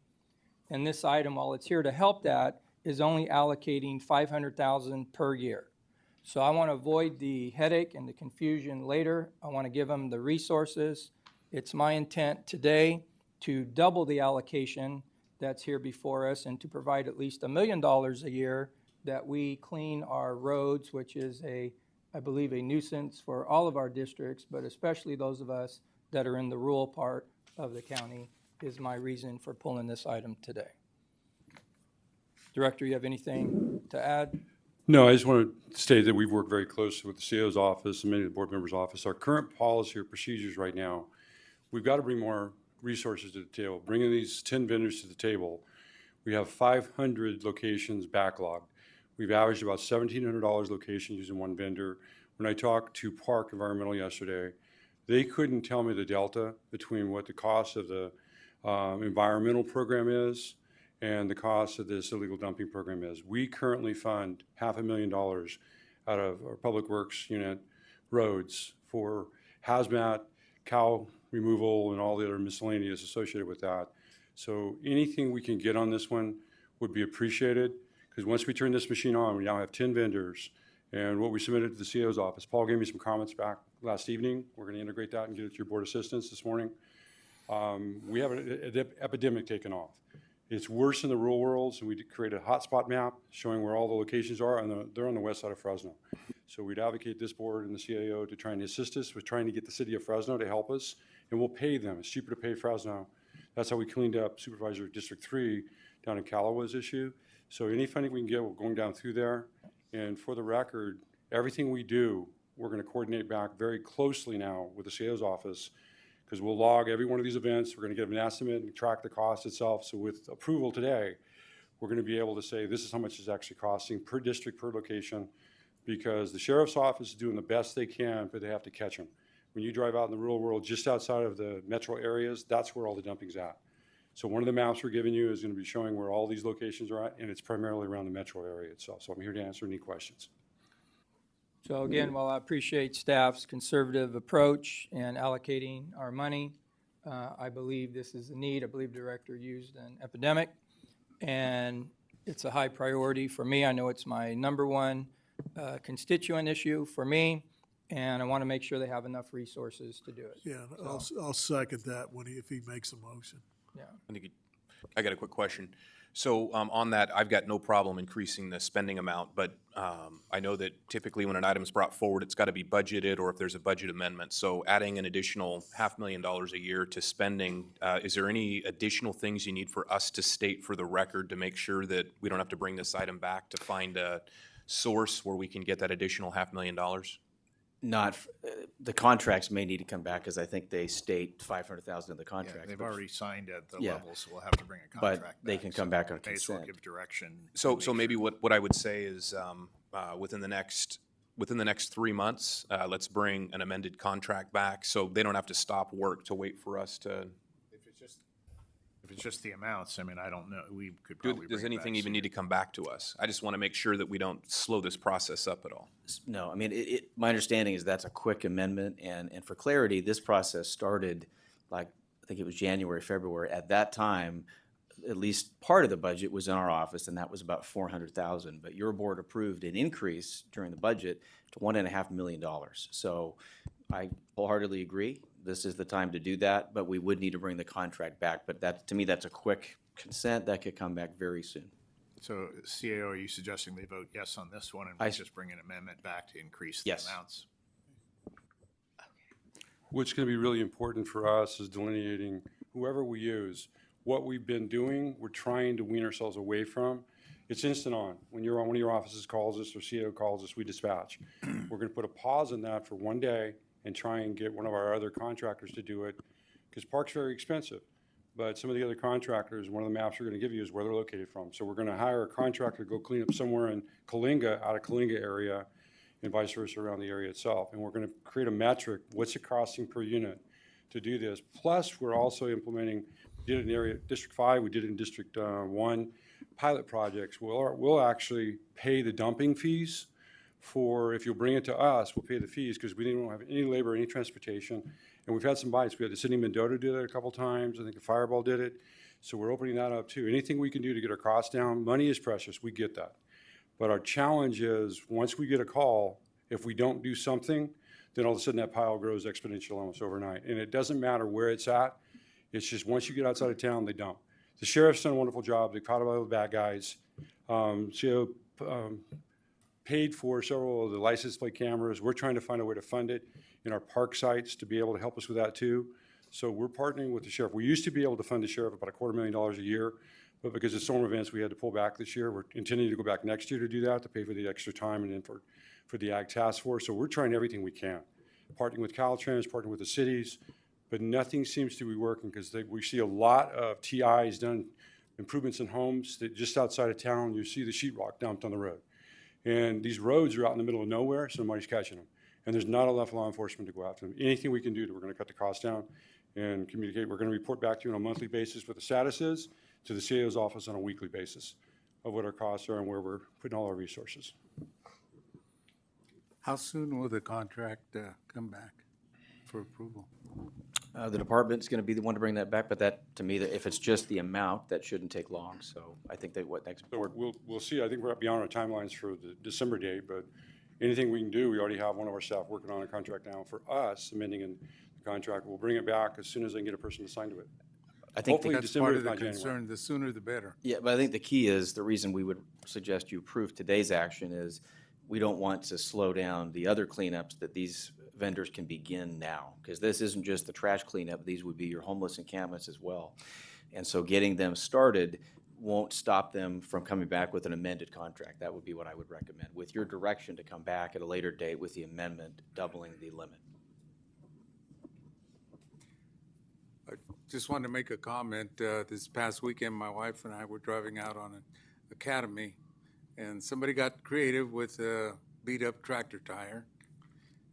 And this item, while it's here to help that, is only allocating $500,000 per year. So I want to avoid the headache and the confusion later. I want to give them the resources. It's my intent today to double the allocation that's here before us and to provide at least $1 million a year that we clean our roads, which is I believe, a nuisance for all of our districts, but especially those of us that are in the rural part of the county, is my reason for pulling this item today. Director, you have anything to add? No, I just want to state that we've worked very closely with the CO's office and many of the board members' office. Our current policy or procedures right now, we've got to bring more resources to the table. Bringing these 10 vendors to the table, we have 500 locations backlogged. We've averaged about $1,700 location using one vendor. When I talked to Park Environmental yesterday, they couldn't tell me the delta between what the cost of the environmental program is and the cost of this illegal dumping program is. We currently fund $500,000 out of our Public Works unit roads for hazmat, cow removal, and all the other miscellaneous associated with that. So anything we can get on this one would be appreciated, because once we turn this machine on, we now have 10 vendors. And what we submitted to the CO's office, Paul gave me some comments back last evening. We're going to integrate that and get it to your board assistance this morning. We have an epidemic taken off. It's worse in the rural worlds, and we created a hotspot map showing where all the locations are, and they're on the west side of Fresno. So we'd advocate this board and the CAO to try and assist us with trying to get the city of Fresno to help us, and we'll pay them. It's cheaper to pay Fresno. That's how we cleaned up Supervisor District 3 down in Calawa's issue. So any funding we can get, we're going down through there. And for the record, everything we do, we're going to coordinate back very closely now with the CAO's office, because we'll log every one of these events. We're going to get an estimate and track the cost itself. So with approval today, we're going to be able to say this is how much it's actually costing per district, per location, because the sheriff's office is doing the best they can, but they have to catch them. When you drive out in the rural world, just outside of the metro areas, that's where all the dumping's at. So one of the maps we're giving you is going to be showing where all these locations are at, and it's primarily around the metro area itself. So I'm here to answer any questions. So again, while I appreciate staff's conservative approach in allocating our money, I believe this is a need. I believe the director used an epidemic, and it's a high priority for me. I know it's my number one constituent issue for me, and I want to make sure they have enough resources to do it. Yeah, I'll second that if he makes a motion. Yeah. I think I got a quick question. So on that, I've got no problem increasing the spending amount, but I know that typically when an item's brought forward, it's got to be budgeted or if there's a budget amendment. So adding an additional $500,000 a year to spending, is there any additional things you need for us to state for the record to make sure that we don't have to bring this item back to find a source where we can get that additional $500,000? The contracts may need to come back, because I think they state 500,000 in the Yeah, contract. they've but- already signed at the Yeah. level, so we'll have to bring a contract back. But they can come so back on may as well consent. give direction. So maybe what I would say is within the next 3 months, let's bring an amended contract back so they don't have to stop work to wait for us to. If it's just the amounts, I mean, I don't know, we could probably bring Does it anything back even need to come back to us? I just want to make sure that we don't slow this process up at all. No, I mean, my understanding is that's a quick amendment, and for clarity, this process started like, I think it was January, February. At that time, at least part of the budget was in our office, and that was about 400,000. But your board approved an increase during the budget to $1.5 million. So I wholeheartily agree. This is the time to do that, but we would need to bring the contract back. But that, to me, that's a quick consent. That could come back very soon. So CAO, are you suggesting they vote yes on this one and we just bring an amendment back to increase the Yes. amounts? What's going to be really important for us is delineating whoever we use. What we've been doing, we're trying to wean ourselves away from. It's instant on. When you're on, one of your offices calls us or CEO calls us, we dispatch. We're going to put a pause in that for one day and try and get one of our other contractors to do it, because park's very expensive. But some of the other contractors, one of the maps we're going to give you is where they're located from. So we're going to hire a contractor to go clean up somewhere in Coalinga, out of Coalinga area, and vice versa around the area itself. And we're going to create a metric, what's it costing per unit to do this? Plus, we're also implementing, we did it in area, District 5, we did it in District 1, pilot projects. We'll actually pay the dumping fees for, if you'll bring it to us, we'll pay the fees, because we didn't have any labor, any transportation. And we've had some bites. We had the city of Mendota do that a couple times. I think the Fireball did it. So we're opening that up too. Anything we can do to get our costs down, money is precious, we get that. But our challenge is, once we get a call, if we don't do something, then all of a sudden that pile grows exponential almost overnight. And it doesn't matter where it's at. It's just once you get outside of town, they dump. The sheriff's done a wonderful job. They caught a lot of the bad guys. CEO paid for several of the license plate cameras. We're trying to find a way to fund it in our park sites to be able to help us with that too. So we're partnering with the sheriff. We used to be able to fund the sheriff about $250,000 a year, but because of storm events, we had to pull back this year. We're intending to go back next year to do that, to pay for the extra time and then for the Ag Task Force. So we're trying everything we can, partnering with Caltrans, partnering with the cities, but nothing seems to be working, because we see a lot of TIs done, improvements in homes that just outside of town, you see the sheetrock dumped on the road. And these roads are out in the middle of nowhere, so nobody's catching them. And there's not enough law enforcement to go after them. Anything we can do, we're going to cut the cost down and communicate. We're going to report back to you on a monthly basis what the status is, to the CAO's office on a weekly basis of what our costs are and where we're putting all our resources. How soon will the contract come back for approval? The department's going to be the one to bring that back, but that, to me, that if it's just the amount, that shouldn't take long. So I think that next. So we'll see. I think we're beyond our timelines for the December date, but anything we can do, we already have one of our staff working on a contract now for us, amending in the contract. We'll bring it back as soon as I can get a person to sign to it. I think hopefully That's December, part if of the not January. concern. The sooner the better. Yeah, but I think the key is, the reason we would suggest you approve today's action is we don't want to slow down the other cleanups that these vendors can begin now, because this isn't just the trash cleanup. These would be your homeless encampments as well. And so getting them started won't stop them from coming back with an amended contract. That would be what I would recommend, with your direction to come back at a later date with the amendment doubling the limit. I just wanted to make a comment. This past weekend, my wife and I were driving out on an Academy, and somebody got creative with a beat-up tractor tire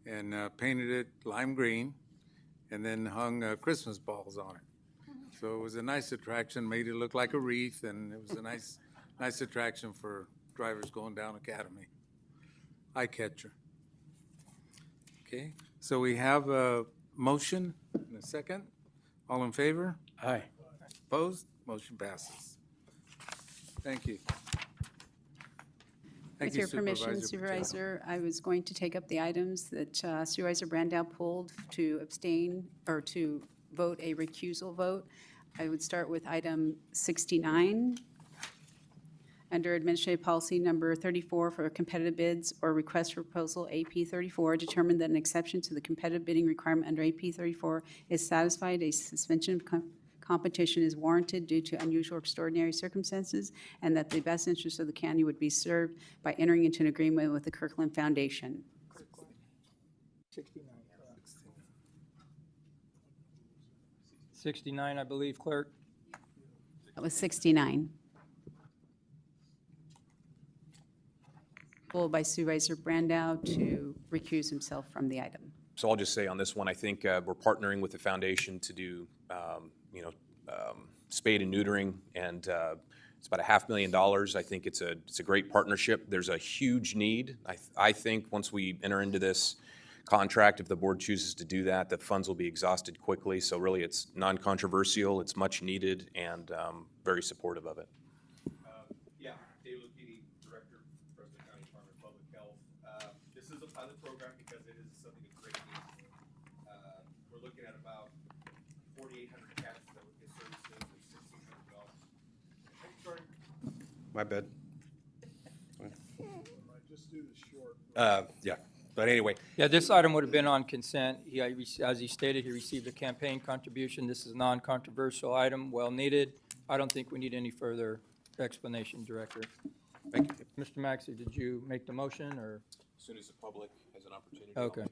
and painted it lime green, and then hung Christmas balls on it. So it was a nice attraction, made it look like a wreath, and it was a nice attraction for drivers going down Academy. Eye catcher. Okay, so we have a motion and a second. All in favor? Aye. Opposed? Motion passes. Thank you. Thank With you, your permission, Patel. Supervisor, I was going to take up the items that Supervisor Brandow pulled to abstain or to vote a recusal vote. I would start with item 69. Under Administrative Policy Number 34 for competitive bids or request for proposal AP 34, determine that an exception to the competitive bidding requirement under AP 34 is satisfied, a suspension of competition is warranted due to unusual or extraordinary circumstances, and that the best interest of the county would be served by entering into an agreement with the Kirkland Foundation. 69, I believe, clerk. That was 69. Pulled by Supervisor Brandow to recuse himself from the item. So I'll just say on this one, I think we're partnering with the foundation to do, spade and neutering, and it's about $500,000. I think it's a great partnership. There's a huge need. I think once we enter into this contract, if the board chooses to do that, the funds will be exhausted quickly. So really, it's non-controversial, it's much needed, and very supportive of it. Yeah, David Petey, Director, Fresno County Department of Public Health. This is a pilot program because it is something of great need. We're looking at about 4,800 cats that would get services and 1,600 dogs. Sorry. My bad. Just do the short. Yeah, but anyway, Yeah, this item would have been on consent. As he stated, he received a campaign contribution. This is a non-controversial item, well needed. I don't think we need any further explanation, Director. thank you. Mr. Maxey, did you make the motion, or? As soon as the public has an opportunity. Okay.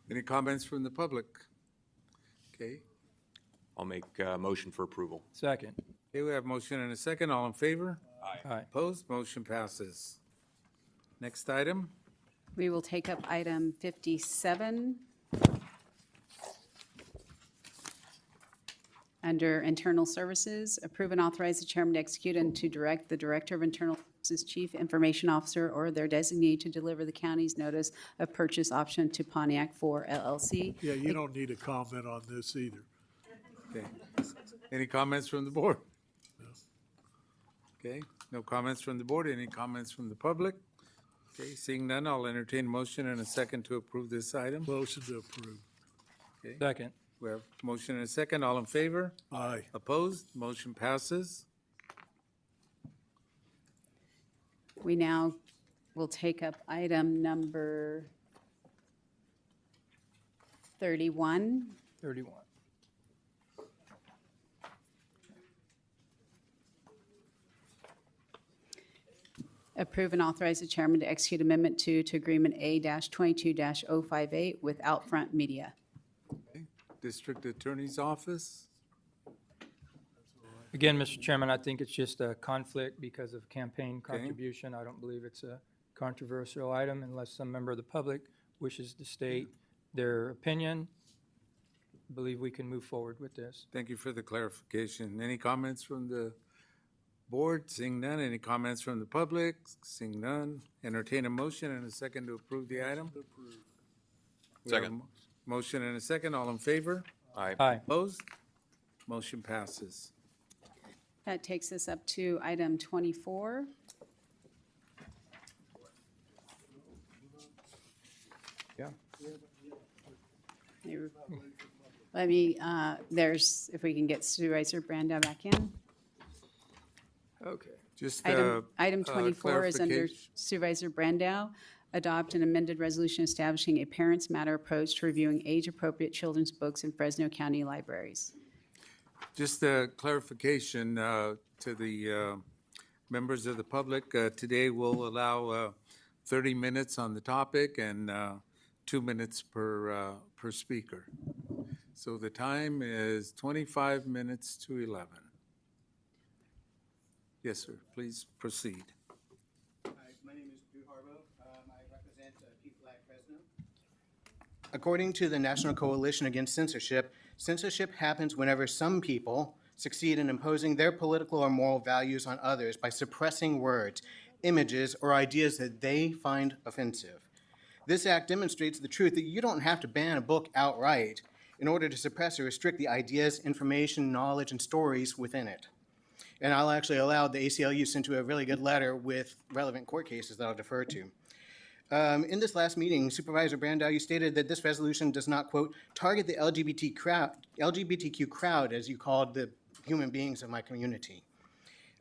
Any comments from the public? Okay. I'll make a motion for approval. Second. Okay, we have motion and a second. All in favor? Aye. Opposed? Motion passes. Next item. We will take up item 57. Under Internal Services, approve and authorize the chairman to execute and to direct the Director of Internal Services, Chief Information Officer, or their designee to deliver the county's notice of purchase option to Pontiac 4 LLC. Yeah, you don't need a comment on this either. Okay. Any comments from the board? Okay, no comments from the board. Any comments from the public? Okay, seeing none, I'll entertain a motion and a second to approve this item. Motion to approve. Okay, Second. we have motion and a second. All in favor? Aye. Opposed? Motion passes. We now will take up item number 31. 31. Approve and authorize the chairman to execute Amendment 2 to Agreement A-22-058 with Outfront Media. District Attorney's Office. Again, Mr. Chairman, I think it's just a conflict because of campaign contribution. I don't believe it's a controversial item unless some member of the public wishes to state their opinion. I believe we can move forward with this. Thank you for the clarification. Any comments from the board? Seeing none. Any comments from the public? Seeing none. Entertain a motion and a second to approve the item. We have a motion and a second. All in favor? Aye. Aye. Opposed? Motion passes. That takes us up to item 24. Yeah. Let me, if we can get Supervisor Brandow back in. Okay. Just Item 24 is under clarification. Supervisor Brandow. Adopt an amended resolution establishing a parents' matter approach to reviewing age-appropriate children's books in Fresno County libraries. Just a clarification to the members of the public. Today, we'll allow 30 minutes on the topic and 2 minutes per speaker. So the time is 25 minutes to 11. Yes, sir. Please proceed. Hi, my name is Drew Harbo. I represent P-Flag Fresno. According to the National Coalition Against Censorship, censorship happens whenever some people succeed in imposing their political or moral values on others by suppressing words, images, or ideas that they find offensive. This act demonstrates the truth that you don't have to ban a book outright in order to suppress or restrict the ideas, information, knowledge, and stories within it. And I'll actually allow the ACLU sent to a really good letter with relevant court cases that I'll defer to. In this last meeting, Supervisor Brandow, you stated that this resolution does not, quote, target the LGBTQ crowd, as you called the human beings of my community.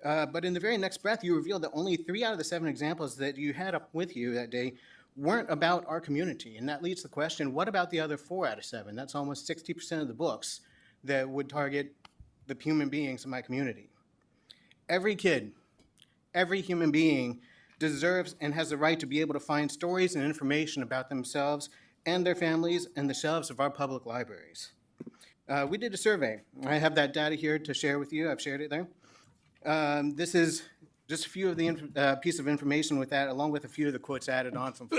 But in the very next breath, you revealed that only 3 out of the 7 examples that you had up with you that day weren't about our community. And that leads to the question, what about the other 4 out of 7? That's almost 60% of the books that would target the human beings of my community. Every kid, every human being deserves and has the right to be able to find stories and information about themselves and their families in the shelves of our public libraries. We did a survey. I have that data here to share with you. I've shared it there. This is just a few of the piece of information with that, along with a few of the quotes added on from.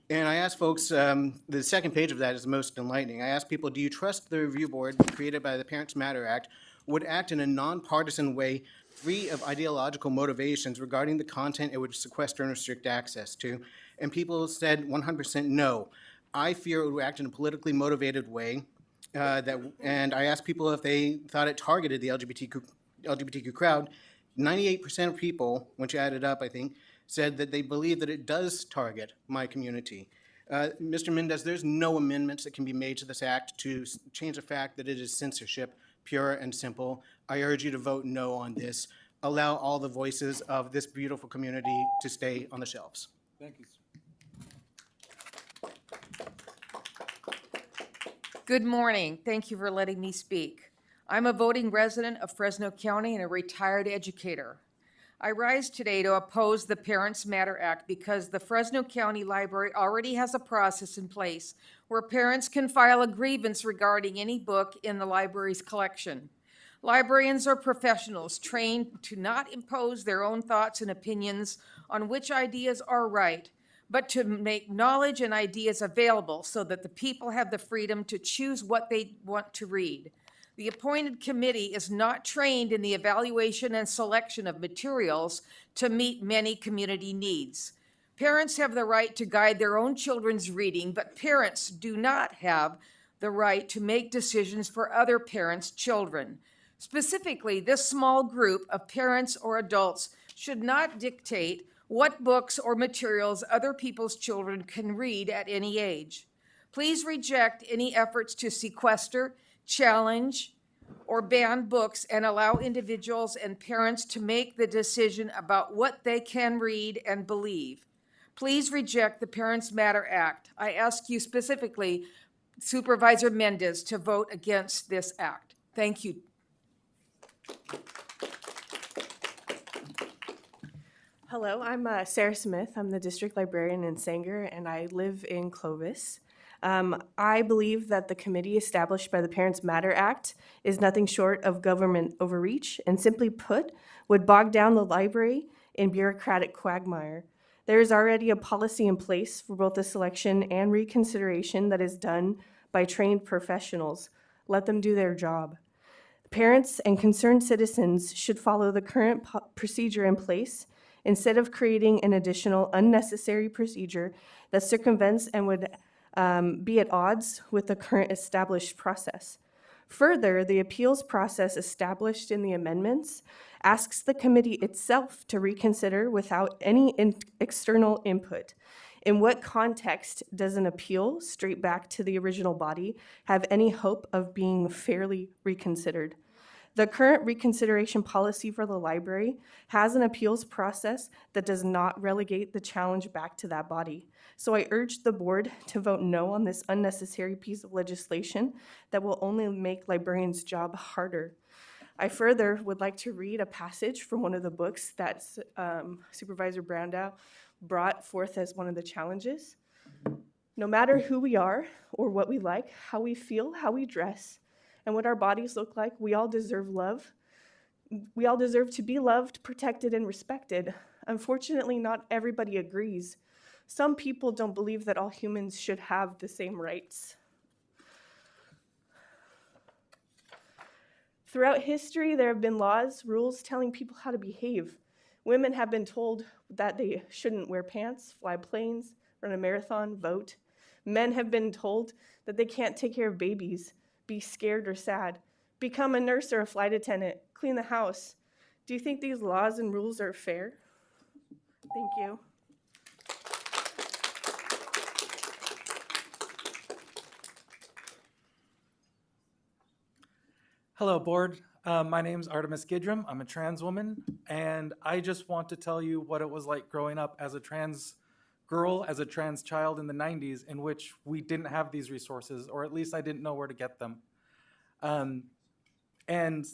And I asked folks, the second page of that is the most enlightening. I asked people, do you trust the review board created by the Parents Matter Act would act in a nonpartisan way, free of ideological motivations regarding the content it would sequester and restrict access to? And people said 100% no. I fear it would act in a politically motivated way. And I asked people if they thought it targeted the LGBTQ crowd. 98% of people, once you add it up, I think, said that they believe that it does target my community. Mr. Mendez, there's no amendments that can be made to this act to change the fact that it is censorship, pure and simple. I urge you to vote no on this. Allow all the voices of this beautiful community to stay on the shelves. Thank you. Good morning. Thank you for letting me speak. I'm a voting resident of Fresno County and a retired educator. I rise today to oppose the Parents Matter Act because the Fresno County Library already has a process in place where parents can file a grievance regarding any book in the library's collection. Librarians are professionals trained to not impose their own thoughts and opinions on which ideas are right, but to make knowledge and ideas available so that the people have the freedom to choose what they want to read. The appointed committee is not trained in the evaluation and selection of materials to meet many community needs. Parents have the right to guide their own children's reading, but parents do not have the right to make decisions for other parents' children. Specifically, this small group of parents or adults should not dictate what books or materials other people's children can read at any age. Please reject any efforts to sequester, challenge, or ban books and allow individuals and parents to make the decision about what they can read and believe. Please reject the Parents Matter Act. I ask you specifically, Supervisor Mendez, to vote against this act. Thank you. Hello, I'm Sarah Smith. I'm the district librarian in Sanger, and I live in Clovis. I believe that the committee established by the Parents Matter Act is nothing short of government overreach, and simply put, would bog down the library in bureaucratic quagmire. There is already a policy in place for both the selection and reconsideration that is done by trained professionals. Let them do their job. Parents and concerned citizens should follow the current procedure in place instead of creating an additional unnecessary procedure that circumvents and would be at odds with the current established process. Further, the appeals process established in the amendments asks the committee itself to reconsider without any external input. In what context does an appeal straight back to the original body have any hope of being fairly reconsidered? The current reconsideration policy for the library has an appeals process that does not relegate the challenge back to that body. So I urge the board to vote no on this unnecessary piece of legislation that will only make librarians' job harder. I further would like to read a passage from one of the books that Supervisor Brandow brought forth as one of the challenges. No matter who we are or what we like, how we feel, how we dress, and what our bodies look like, we all deserve love. We all deserve to be loved, protected, and respected. Unfortunately, not everybody agrees. Some people don't believe that all humans should have the same rights. Throughout history, there have been laws, rules telling people how to behave. Women have been told that they shouldn't wear pants, fly planes, run a marathon, vote. Men have been told that they can't take care of babies, be scared or sad, become a nurse or a flight attendant, clean the house. Do you think these laws and rules are fair? Thank you. Hello, Board. My name's Artemis Gidram. I'm a trans woman, and I just want to tell you what it was like growing up as a trans girl, as a trans child in the 90s, in which we didn't have these resources, or at least I didn't know where to get them. And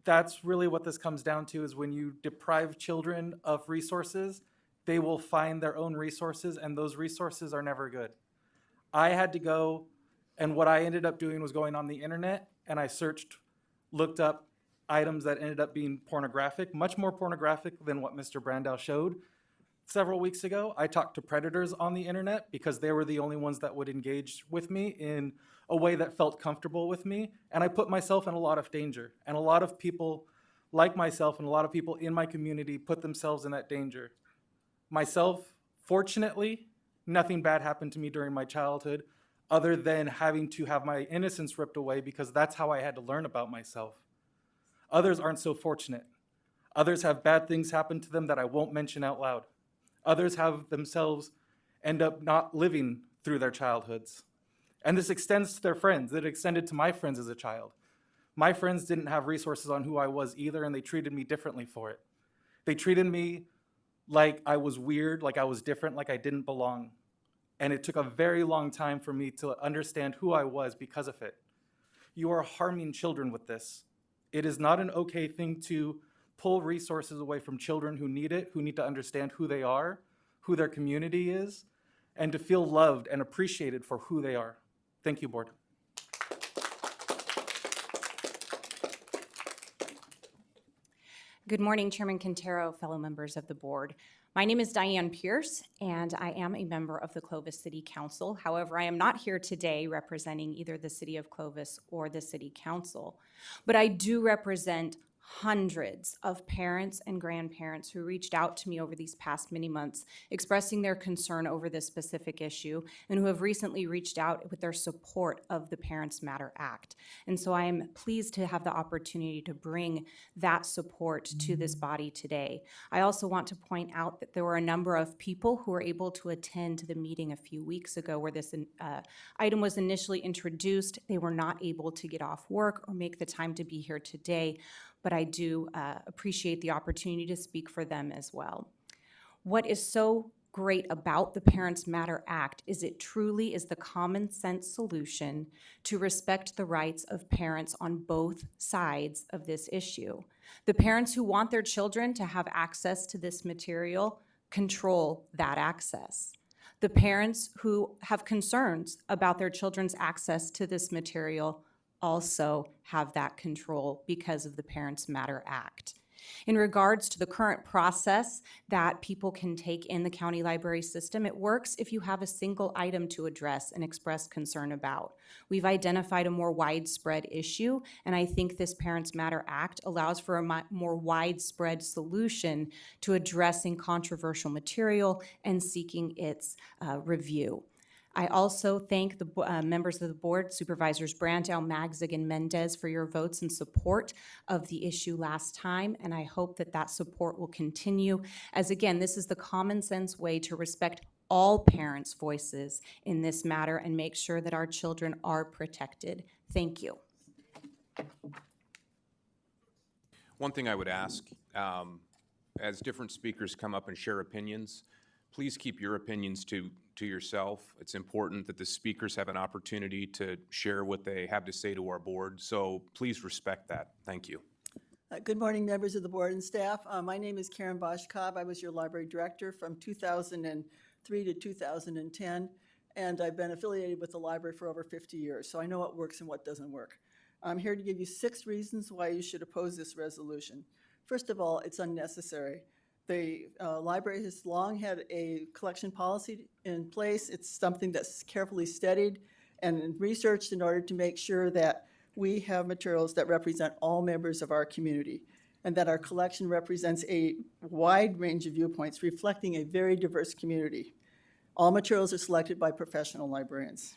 that's really what this comes down to, is when you deprive children of resources, they will find their own resources, and those resources are never good. I had to go, and what I ended up doing was going on the internet, and I looked up items that ended up being pornographic, much more pornographic than what Mr. Brandow showed. Several weeks ago, I talked to predators on the internet because they were the only ones that would engage with me in a way that felt comfortable with me, and I put myself in a lot of danger. And a lot of people like myself and a lot of people in my community put themselves in that danger. Myself, fortunately, nothing bad happened to me during my childhood other than having to have my innocence ripped away, because that's how I had to learn about myself. Others aren't so fortunate. Others have bad things happen to them that I won't mention out loud. Others have themselves end up not living through their childhoods. And this extends to their friends. It extended to my friends as a child. My friends didn't have resources on who I was either, and they treated me differently for it. They treated me like I was weird, like I was different, like I didn't belong. And it took a very long time for me to understand who I was because of it. You are harming children with this. It is not an okay thing to pull resources away from children who need it, who need to understand who they are, who their community is, and to feel loved and appreciated for who they are. Thank you, Board. Good morning, Chairman Quintero, fellow members of the board. My name is Diane Pierce, and I am a member of the Clovis City Council. However, I am not here today representing either the City of Clovis or the City Council, but I do represent hundreds of parents and grandparents who reached out to me over these past many months expressing their concern over this specific issue, and who have recently reached out with their support of the Parents Matter Act. And so I am pleased to have the opportunity to bring that support to this body today. I also want to point out that there were a number of people who were able to attend the meeting a few weeks ago where this item was initially introduced. They were not able to get off work or make the time to be here today, but I do appreciate the opportunity to speak for them as well. What is so great about the Parents Matter Act is it truly is the common sense solution to respect the rights of parents on both sides of this issue. The parents who want their children to have access to this material control that access. The parents who have concerns about their children's access to this material also have that control because of the Parents Matter Act. In regards to the current process that people can take in the county library system, it works if you have a single item to address and express concern about. We've identified a more widespread issue, and I think this Parents Matter Act allows for a more widespread solution to addressing controversial material and seeking its review. I also thank the members of the board, Supervisors Brandow, Magzig, and Mendez, for your votes in support of the issue last time, and I hope that that support will continue, as again, this is the common sense way to respect all parents' voices in this matter and make sure that our children are protected. Thank you. One thing I would ask, as different speakers come up and share opinions, please keep your opinions to yourself. It's important that the speakers have an opportunity to share what they have to say to our board, so please respect that. Thank you. Good morning, members of the board and staff. My name is Karen Bosch-Cobb. I was your library director from 2003 to 2010, and I've been affiliated with the library for over 50 years, so I know what works and what doesn't work. I'm here to give you 6 reasons why you should oppose this resolution. First of all, it's unnecessary. The library has long had a collection policy in place. It's something that's carefully studied and researched in order to make sure that we have materials that represent all members of our community and that our collection represents a wide range of viewpoints reflecting a very diverse community. All materials are selected by professional librarians.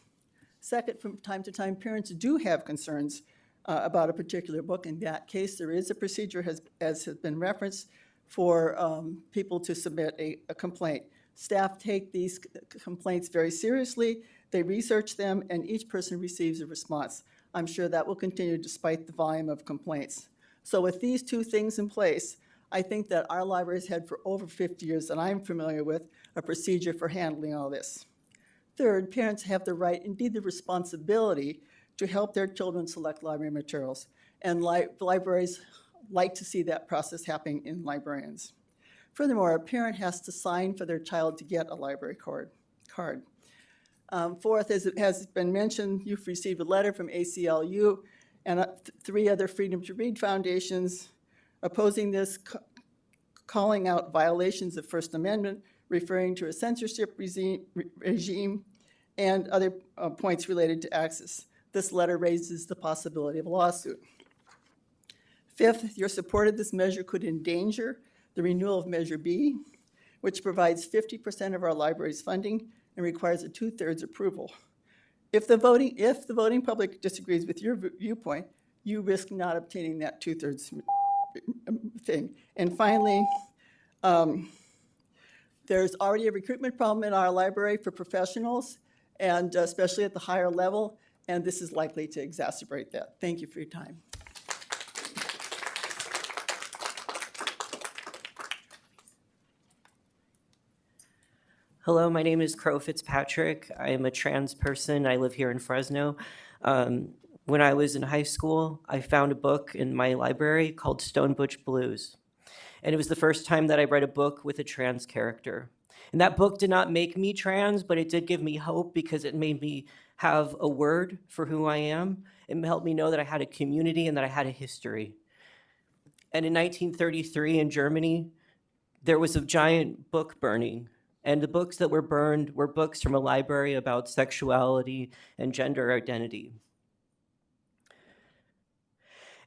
Second, from time to time, parents do have concerns about a particular book. In that case, there is a procedure, as has been referenced, for people to submit a complaint. Staff take these complaints very seriously, they research them, and each person receives a response. I'm sure that will continue despite the volume of complaints. So with these two things in place, I think that our library's had for over 50 years that I'm familiar with a procedure for handling all this. Third, parents have the right, indeed the responsibility, to help their children select library materials. And libraries like to see that process happening in librarians. Furthermore, a parent has to sign for their child to get a library card. Fourth, as it has been mentioned, you've received a letter from ACLU and 3 other Freedom to Read foundations opposing this, calling out violations of First Amendment, referring to a censorship regime, and other points related to access. This letter raises the possibility of a lawsuit. Fifth, your support of this measure could endanger the renewal of Measure B, which provides 50% of our library's funding and requires a 2/3 approval. If the voting public disagrees with your viewpoint, you risk not obtaining that 2/3 thing. And finally, there's already a recruitment problem in our library for professionals, and especially at the higher level, and this is likely to exacerbate that. Thank you for your time. Hello, my name is Crow Fitzpatrick. I am a trans person. I live here in Fresno. When I was in high school, I found a book in my library called Stone Butch Blues. And it was the first time that I read a book with a trans character. And that book did not make me trans, but it did give me hope because it made me have a word for who I am. It helped me know that I had a community and that I had a history. And in 1933 in Germany, there was a giant book burning. And the books that were burned were books from a library about sexuality and gender identity.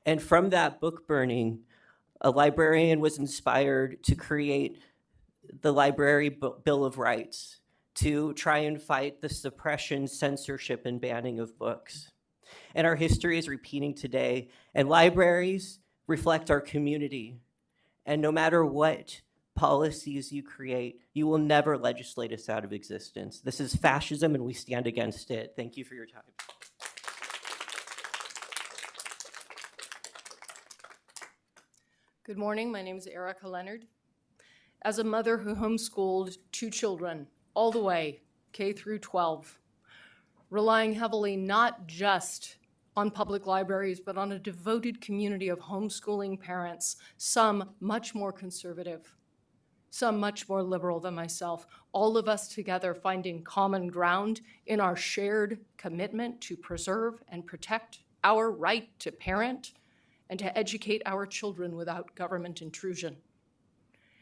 And from that book burning, a librarian was inspired to create the Library Bill of Rights to try and fight the suppression, censorship, and banning of books. And our history is repeating today, and libraries reflect our community. And no matter what policies you create, you will never legislate us out of existence. This is fascism, and we stand against it. Thank you for your time. Good morning, my name is Erica Leonard. As a mother who homeschooled 2 children all the way, K through 12, relying heavily not just on public libraries, but on a devoted community of homeschooling parents, some much more conservative, some much more liberal than myself, all of us together finding common ground in our shared commitment to preserve and protect our right to parent and to educate our children without government intrusion.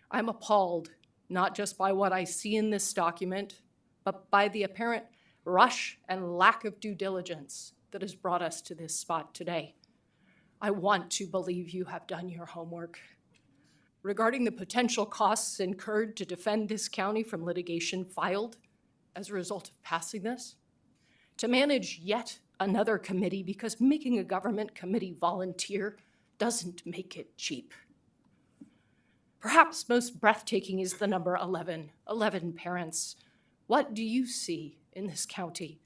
I'm appalled, not just by what I see in this document, but by the apparent rush and lack of due diligence that has brought us to this spot today. I want to believe you have done your homework. Regarding the potential costs incurred to defend this county from litigation filed as a result of passing this, to manage yet another committee, because making a government committee volunteer doesn't make it cheap. Perhaps most breathtaking is the number 11 parents. What do you see in this county?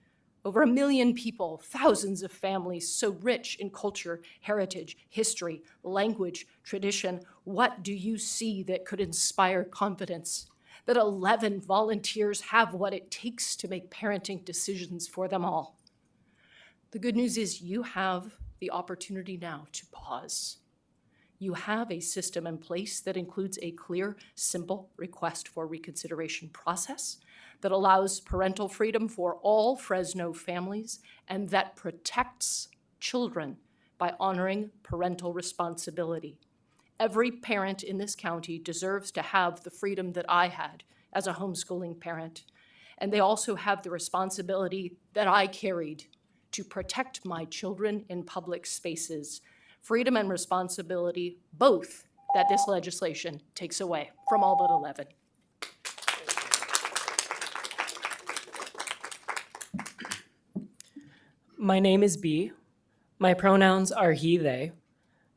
Over 1 million people, thousands of families so rich in culture, heritage, history, language, tradition. What do you see that could inspire confidence that 11 volunteers have what it takes to make parenting decisions for them all? The good news is you have the opportunity now to pause. You have a system in place that includes a clear, simple request for reconsideration process that allows parental freedom for all Fresno families and that protects children by honoring parental responsibility. Every parent in this county deserves to have the freedom that I had as a homeschooling parent, and they also have the responsibility that I carried to protect my children in public spaces. Freedom and responsibility, both that this legislation takes away from all but 11. My name is B. My pronouns are he, they.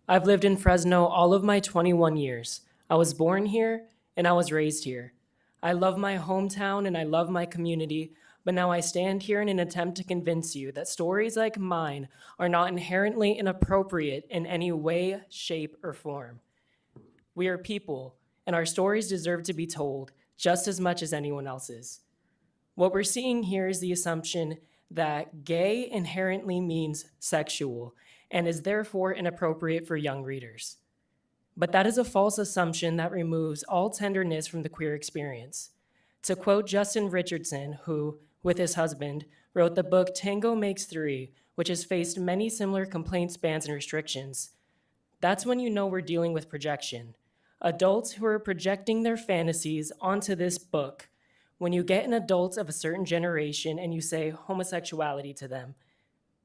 I've lived in Fresno all of my 21 years. I was born here and I was raised here. I love my hometown and I love my community, But now I stand here in an attempt to convince you that stories like mine are not inherently inappropriate in any way, shape, or form. We are people, and our stories deserve to be told just as much as anyone else's. What we're seeing here is the assumption that gay inherently means sexual and is therefore inappropriate for young readers. But that is a false assumption that removes all tenderness from the queer experience. To quote Justin Richardson, who, with his husband, wrote the book Tango Makes Three, which has faced many similar complaints, bans, and restrictions, that's when you know we're dealing with projection. Adults who are projecting their fantasies onto this book. When you get an adult of a certain generation and you say homosexuality to them,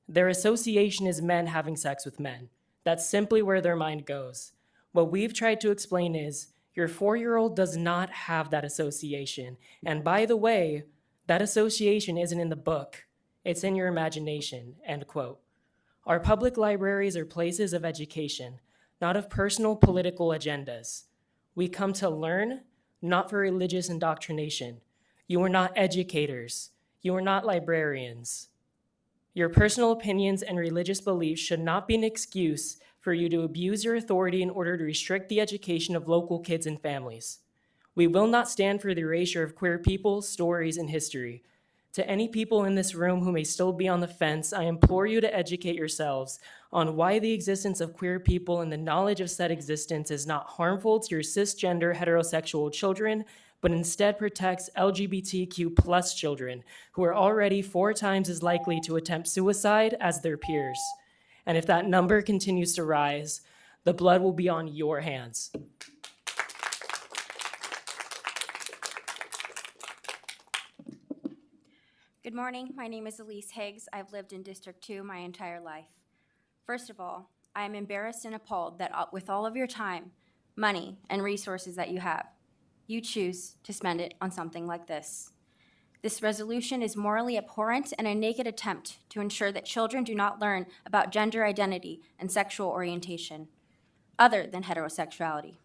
their association is men having sex with men. That's simply where their mind goes. What we've tried to explain is your 4-year-old does not have that association. And by the way, that association isn't in the book. It's in your imagination, end quote. Our public libraries are places of education, not of personal political agendas. We come to learn, not for religious indoctrination. You are not educators. You are not librarians. Your personal opinions and religious beliefs should not be an excuse for you to abuse your authority in order to restrict the education of local kids and families. We will not stand for the erasure of queer people, stories, and history. To any people in this room who may still be on the fence, I implore you to educate yourselves on why the existence of queer people and the knowledge of said existence is not harmful to your cisgender heterosexual children, but instead protects LGBTQ+ children who are already 4 times as likely to attempt suicide as their peers. And if that number continues to rise, the blood will be on your hands. Good morning. My name is Elise Higgs. I've lived in District 2 my entire life. First of all, I am embarrassed and appalled that with all of your time, money, and resources that you have, you choose to spend it on something like this. This resolution is morally abhorrent and a naked attempt to ensure that children do not learn about gender identity and sexual orientation, other than heterosexuality.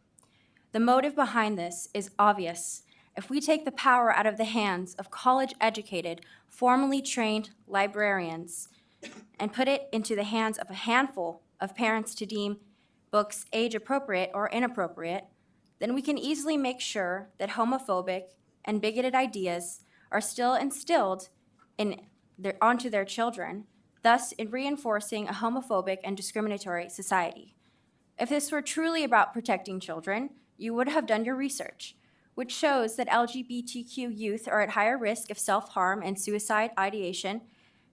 The motive behind this is obvious. If we take the power out of the hands of college-educated, formally trained librarians and put it into the hands of a handful of parents to deem books age-appropriate or inappropriate, then we can easily make sure that homophobic and bigoted ideas are still instilled onto their children, thus in reinforcing a homophobic and discriminatory society. If this were truly about protecting children, you would have done your research, which shows that LGBTQ youth are at higher risk of self-harm and suicide ideation,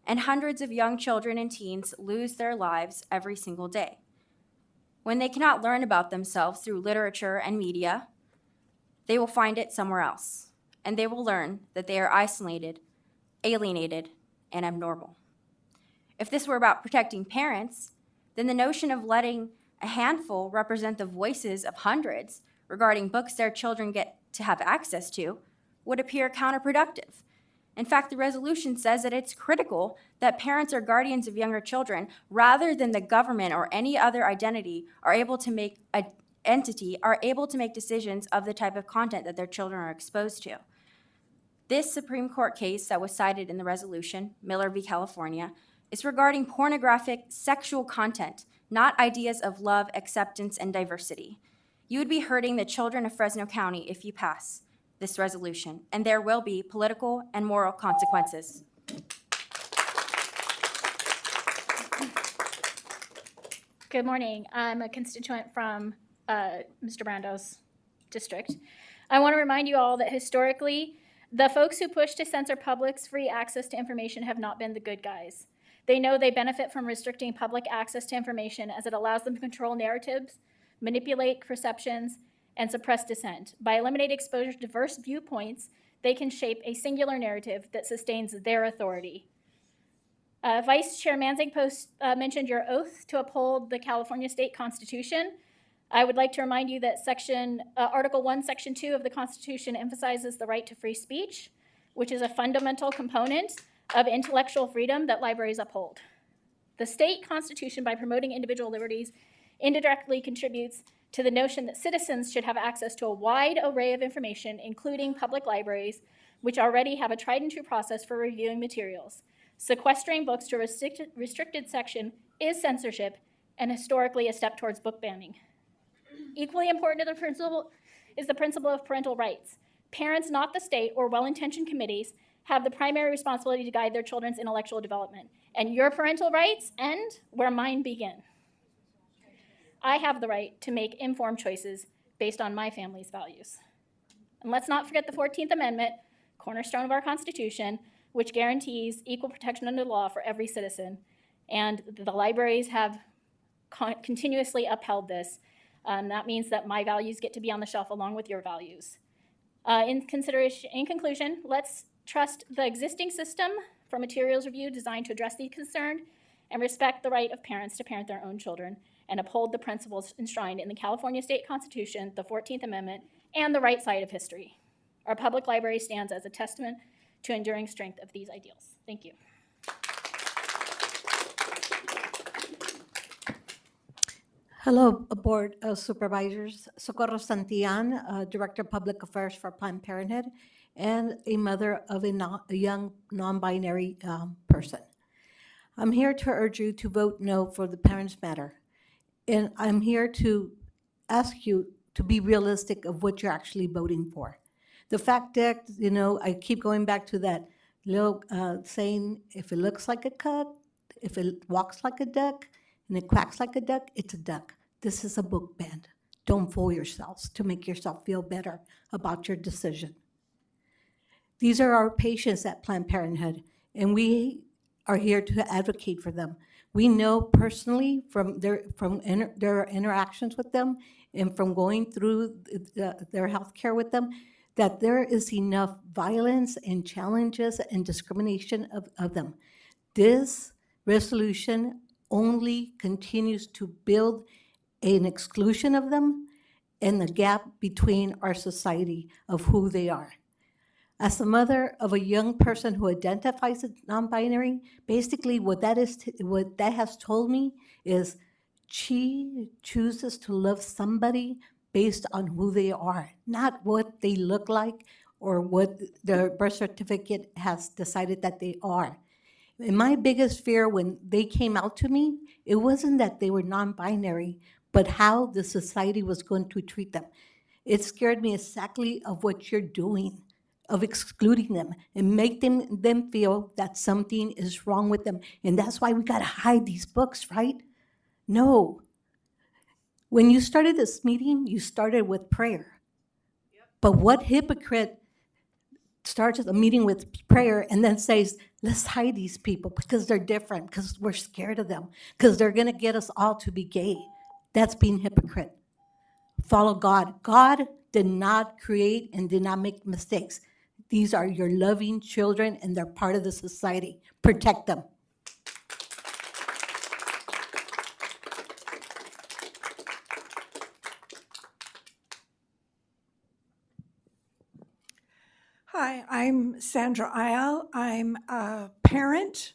and hundreds of young children and teens lose their lives every single day. When they cannot learn about themselves through literature and media, they will find it somewhere else, and they will learn that they are isolated, alienated, and abnormal. If this were about protecting parents, then the notion of letting a handful represent the voices of hundreds regarding books their children get to have access to would appear counterproductive. In fact, the resolution says that it's critical that parents or guardians of younger children, rather than the government or any other entity, are able to make decisions of the type of content that their children are exposed to. This Supreme Court case that was cited in the resolution, Miller v. California, is regarding pornographic sexual content, not ideas of love, acceptance, and diversity. You would be hurting the children of Fresno County if you pass this resolution, and there will be political and moral consequences. Good morning. I'm a constituent from Mr. Brando's district. I want to remind you all that historically, the folks who push to censor public's free access to information have not been the good guys. They know they benefit from restricting public access to information as it allows them to control narratives, manipulate perceptions, and suppress dissent. By eliminating exposure to diverse viewpoints, they can shape a singular narrative that sustains their authority. Vice Chair Manzing mentioned your oath to uphold the California State Constitution. I would like to remind you that Article 1, Section 2 of the Constitution emphasizes the right to free speech, which is a fundamental component of intellectual freedom that libraries uphold. The state constitution, by promoting individual liberties, indirectly contributes to the notion that citizens should have access to a wide array of information, including public libraries, which already have a tried and true process for reviewing materials. Sequestering books to a restricted section is censorship and historically a step towards book banning. Equally important to the principle is the principle of parental rights. Parents, not the state or well-intentioned committees, have the primary responsibility to guide their children's intellectual development. And your parental rights end where mine begin. I have the right to make informed choices based on my family's values. And let's not forget the 14th Amendment, cornerstone of our Constitution, which guarantees equal protection under the law for every citizen. And the libraries have continuously upheld this. That means that my values get to be on the shelf along with your values. In conclusion, let's trust the existing system for materials review designed to address these concerns and respect the right of parents to parent their own children and uphold the principles enshrined in the California State Constitution, the 14th Amendment, and the right side of history. Our public library stands as a testament to enduring strength of these ideals. Thank you. Hello, Board of Supervisors. Socorro Santillan, Director of Public Affairs for Planned Parenthood, and a mother of a young non-binary person. I'm here to urge you to vote no for the Parents Matter. And I'm here to ask you to be realistic of what you're actually voting for. The fact that, I keep going back to that little saying, if it looks like a duck, if it walks like a duck, and it quacks like a duck, it's a duck. This is a book ban. Don't fool yourselves to make yourself feel better about your decision. These are our patients at Planned Parenthood, and we are here to advocate for them. We know personally from their interactions with them and from going through their health care with them that there is enough violence and challenges and discrimination of them. This resolution only continues to build an exclusion of them and the gap between our society of who they are. As a mother of a young person who identifies as non-binary, basically what that has told me is she chooses to love somebody based on who they are, not what they look like or what their birth certificate has decided that they are. And my biggest fear when they came out to me, it wasn't that they were non-binary, but how the society was going to treat them. It scared me exactly of what you're doing, of excluding them and make them feel that something is wrong with them. And that's why we gotta hide these books, right? No. When you started this meeting, you started with prayer. But what hypocrite starts a meeting with prayer and then says, let's hide these people because they're different, because we're scared of them, because they're gonna get us all to be gay. That's being hypocrite. Follow God. God did not create and did not make mistakes. These are your loving children and they're part of the society. Protect them. Hi, I'm Sandra Isle. I'm a parent,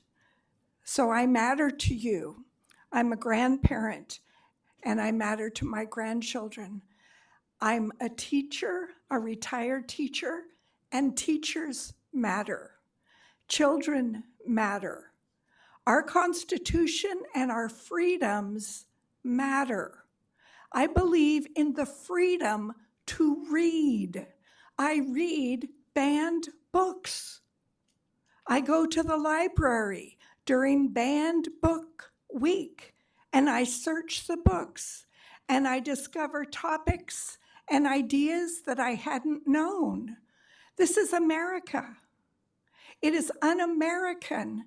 so I matter to you. I'm a grandparent, and I matter to my grandchildren. I'm a teacher, a retired teacher, and teachers matter. Children matter. Our Constitution and our freedoms matter. I believe in the freedom to read. I read banned books. I go to the library during banned book week and I search the books and I discover topics and ideas that I hadn't known. This is America. It is un-American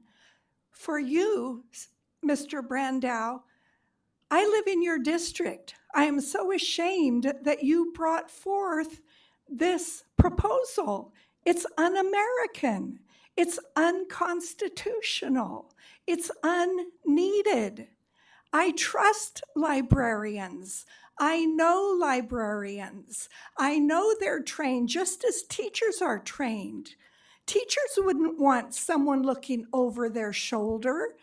for you, Mr. Brandow. I live in your district. I am so ashamed that you brought forth this proposal. It's un-American. It's unconstitutional. It's unneeded. I trust librarians. I know librarians. I know they're trained just as teachers are trained. Teachers wouldn't want someone looking over their shoulder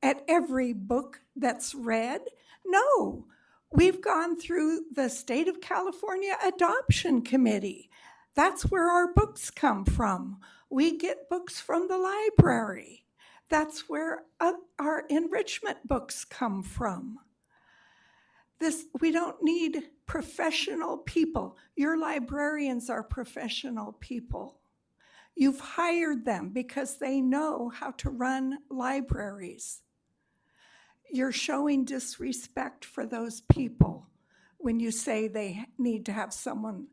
at every book that's read. No, we've gone through the State of California Adoption Committee. That's where our books come from. We get books from the library. That's where our enrichment books come from. We don't need professional people. Your librarians are professional people. You've hired them because they know how to run libraries. You're showing disrespect for those people when you say they need to have someone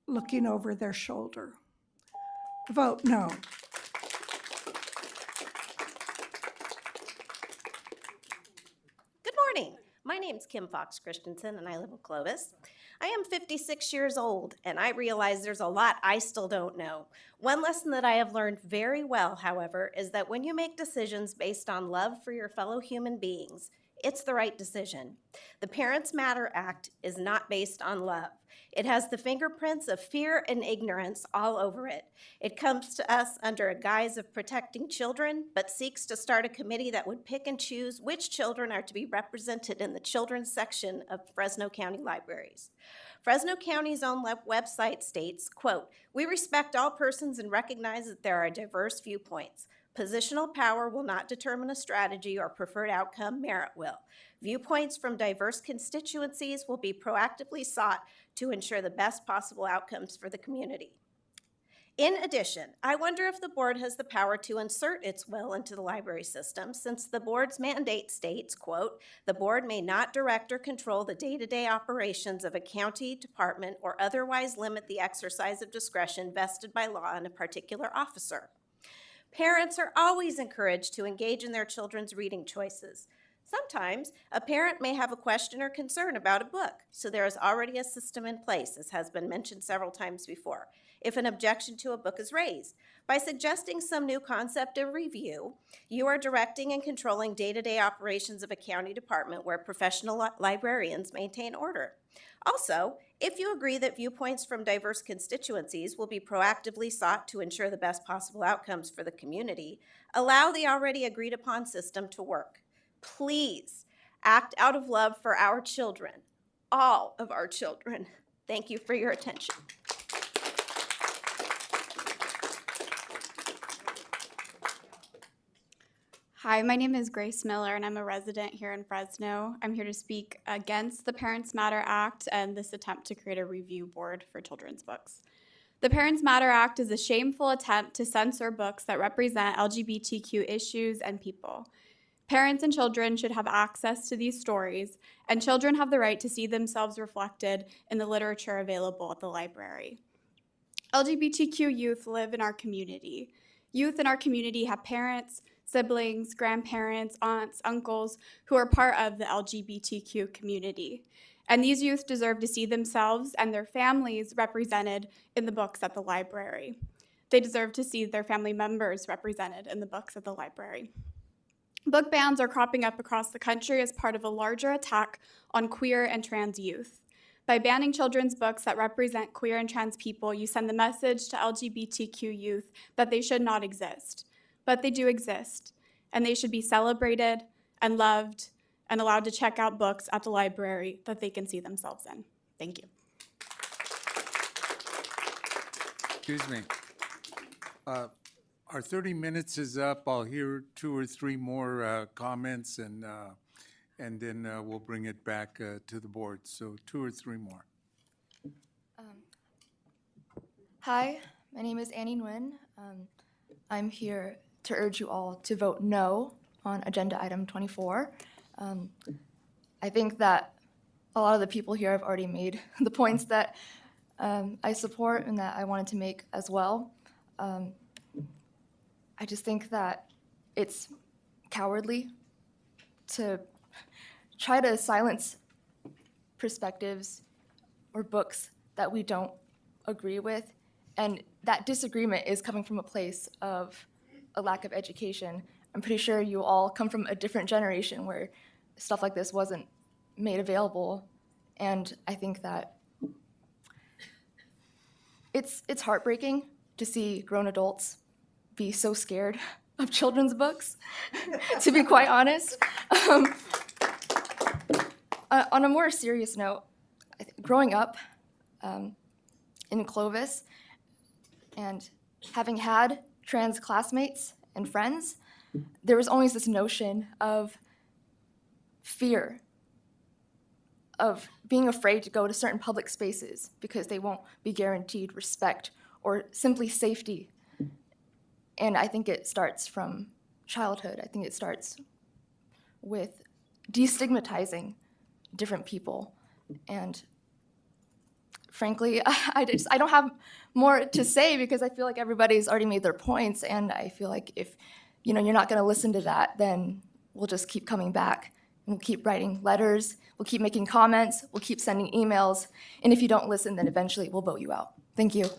looking over their shoulder. Vote no. Good morning. My name's Kim Fox Christensen, and I live in Clovis. I am 56 years old, and I realize there's a lot I still don't know. One lesson that I have learned very well, however, is that when you make decisions based on love for your fellow human beings, it's the right decision. The Parents Matter Act is not based on love. It has the fingerprints of fear and ignorance all over it. It comes to us under a guise of protecting children, but seeks to start a committee that would pick and choose which children are to be represented in the children's section of Fresno County libraries. Fresno County's own website states, quote, "We respect all persons and recognize that there are diverse viewpoints. Positional power will not determine a strategy or preferred outcome, merit will. Viewpoints from diverse constituencies will be proactively sought to ensure the best possible outcomes for the community." In addition, I wonder if the board has the power to insert its will into the library system, since the board's mandate states, quote, "The board may not direct or control the day-to-day operations of a county, department, or otherwise limit the exercise of discretion vested by law in a particular officer." Parents are always encouraged to engage in their children's reading choices. Sometimes, a parent may have a question or concern about a book, so there is already a system in place, as has been mentioned several times before, if an objection to a book is raised. By suggesting some new concept of review, you are directing and controlling day-to-day operations of a county department where professional librarians maintain order. Also, if you agree that viewpoints from diverse constituencies will be proactively sought to ensure the best possible outcomes for the community, allow the already agreed upon system to work. Please act out of love for our children, all of our children. Thank you for your attention. Hi, my name is Grace Miller, and I'm a resident here in Fresno. I'm here to speak against the Parents Matter Act and this attempt to create a review board for children's books. The Parents Matter Act is a shameful attempt to censor books that represent LGBTQ issues and people. Parents and children should have access to these stories, and children have the right to see themselves reflected in the literature available at the library. LGBTQ youth live in our community. Youth in our community have parents, siblings, grandparents, aunts, uncles who are part of the LGBTQ community. And these youth deserve to see themselves and their families represented in the books at the library. They deserve to see their family members represented in the books at the library. Book bans are cropping up across the country as part of a larger attack on queer and trans youth. By banning children's books that represent queer and trans people, you send the message to LGBTQ youth that they should not exist. But they do exist, and they should be celebrated and loved and allowed to check out books at the library that they can see themselves in. Thank you. Excuse me. Our 30 minutes is up. I'll hear 2 or 3 more comments, and then we'll bring it back to the board. So 2 or 3 more. Hi, my name is Annie Nguyen. I'm here to urge you all to vote no on agenda item 24. I think that a lot of the people here have already made the points that I support and that I wanted to make as well. I just think that it's cowardly to try to silence perspectives or books that we don't agree with. And that disagreement is coming from a place of a lack of education. I'm pretty sure you all come from a different generation where stuff like this wasn't made available. And I think that it's heartbreaking to see grown adults be so scared of children's books, to be quite honest. On a more serious note, growing up, in Clovis, and having had trans classmates and friends, there was always this notion of fear, of being afraid to go to certain public spaces because they won't be guaranteed respect or simply safety. And I think it starts from childhood. I think it starts with destigmatizing different people. And frankly, I don't have more to say because I feel like everybody's already made their points, and I feel like if you're not going to listen to that, then we'll just keep coming back. And we'll keep writing letters, we'll keep making comments, we'll keep sending emails, and if you don't listen, then eventually we'll vote you out. Thank you.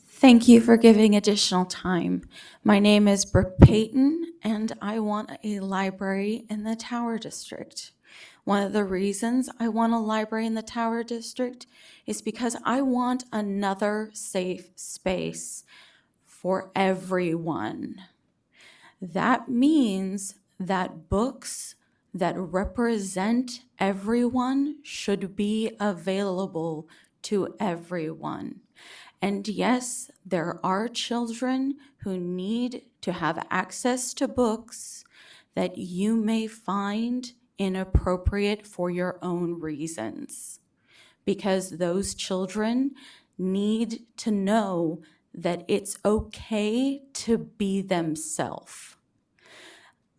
Thank you for giving additional time. My name is Brooke Payton, and I want a library in the Tower District. One of the reasons I want a library in the Tower District is because I want another safe space for everyone. That means that books that represent everyone should be available to everyone. And yes, there are children who need to have access to books that you may find inappropriate for your own reasons, because those children need to know that it's okay to be themselves.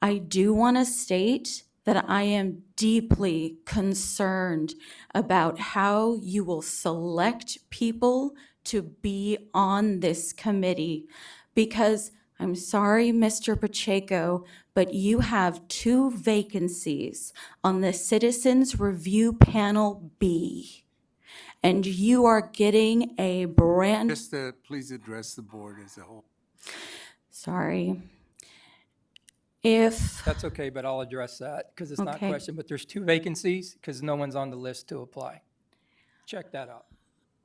I do want to state that I am deeply concerned about how you will select people to be on this committee, because I'm sorry, Mr. Pacheco, but you have 2 vacancies on the Citizens Review Panel B, and you are getting a brand... Just please address the board as a whole. Sorry. If... That's okay, but I'll address that because it's not a Okay. question, but there's 2 vacancies because no one's on the list to apply. Check that out.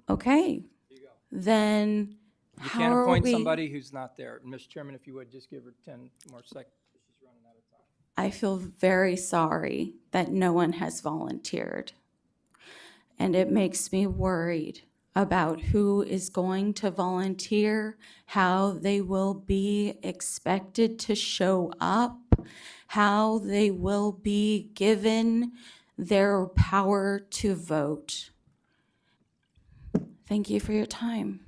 Okay, then You how can't are appoint we... somebody who's not there. Mr. Chairman, if you would, just give her 10 more seconds. She's running out of time. I feel very sorry that no one has volunteered. And it makes me worried about who is going to volunteer, how they will be expected to show up, how they will be given their power to vote. Thank you for your time.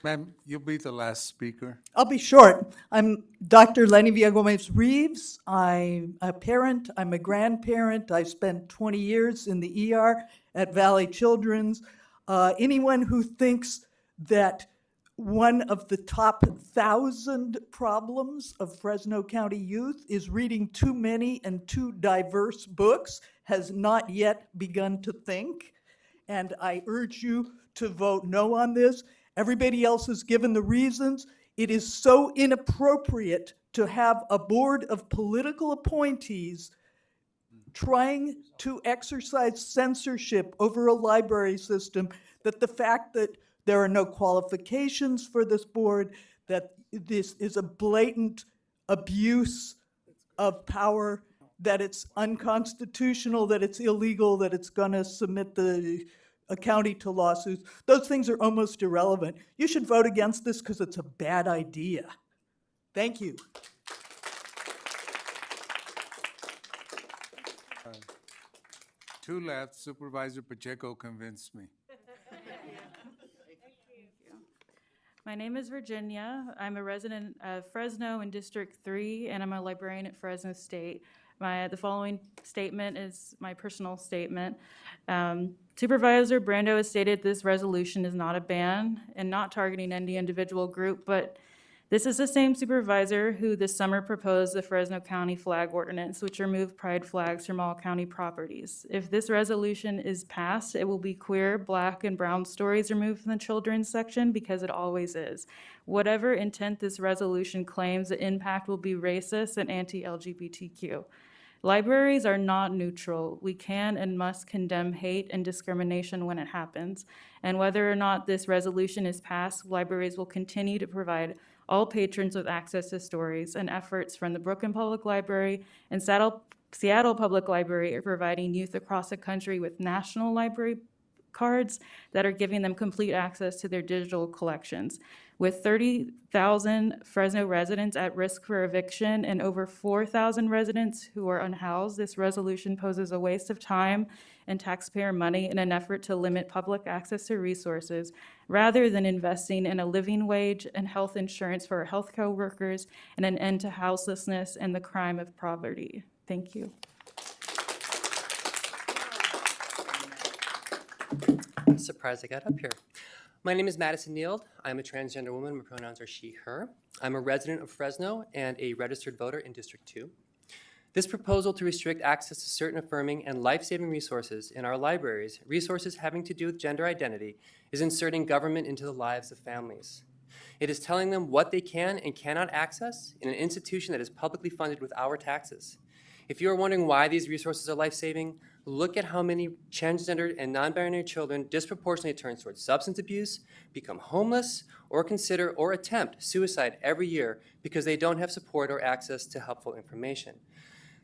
Ma'am, you'll be the last speaker. I'll be short. I'm Dr. Lenny Villagomez-Reeves. I'm a parent, I'm a grandparent. I spent 20 years in the ER at Valley Children's. Anyone who thinks that one of the top 1,000 problems of Fresno County youth is reading too many and too diverse books has not yet begun to think. And I urge you to vote no on this. Everybody else has given the reasons. It is so inappropriate to have a board of political appointees trying to exercise censorship over a library system, that the fact that there are no qualifications for this board, that this is a blatant abuse of power, that it's unconstitutional, that it's illegal, that it's going to submit a county to lawsuits. Those things are almost irrelevant. You should vote against this because it's a bad idea. Thank you. 2 left. Supervisor Pacheco convinced me. My name is Virginia. I'm a resident of Fresno in District 3, and I'm a librarian at Fresno State. The following statement is my personal statement. Supervisor Brando has stated this resolution is not a ban and not targeting any individual group, but this is the same supervisor who this summer proposed the Fresno County Flag Ordinance, which removed pride flags from all county properties. If this resolution is passed, it will be queer, black, and brown stories removed from the children's section, because it always is. Whatever intent this resolution claims, the impact will be racist and anti-LGBTQ. Libraries are not neutral. We can and must condemn hate and discrimination when it happens. And whether or not this resolution is passed, libraries will continue to provide all patrons with access to stories, and efforts from the Brooklyn Public Library and Seattle Public Library are providing youth across the country with national library cards that are giving them complete access to their digital collections. With 30,000 Fresno residents at risk for eviction and over 4,000 residents who are unhoused, this resolution poses a waste of time and taxpayer money in an effort to limit public access to resources, rather than investing in a living wage and health insurance for our healthcare workers and an end to houselessness and the crime of poverty. Thank you. Surprised I got up here. My name is Madison Neild. I'm a transgender woman. My pronouns are she, her. I'm a resident of Fresno and a registered voter in District 2. This proposal to restrict access to certain affirming and life-saving resources in our libraries, resources having to do with gender identity, is inserting government into the lives of families. It is telling them what they can and cannot access in an institution that is publicly funded with our taxes. If you are wondering why these resources are life-saving, look at how many transgender and non-binary children disproportionately turn towards substance abuse, become homeless, or consider or attempt suicide every year because they don't have support or access to helpful information.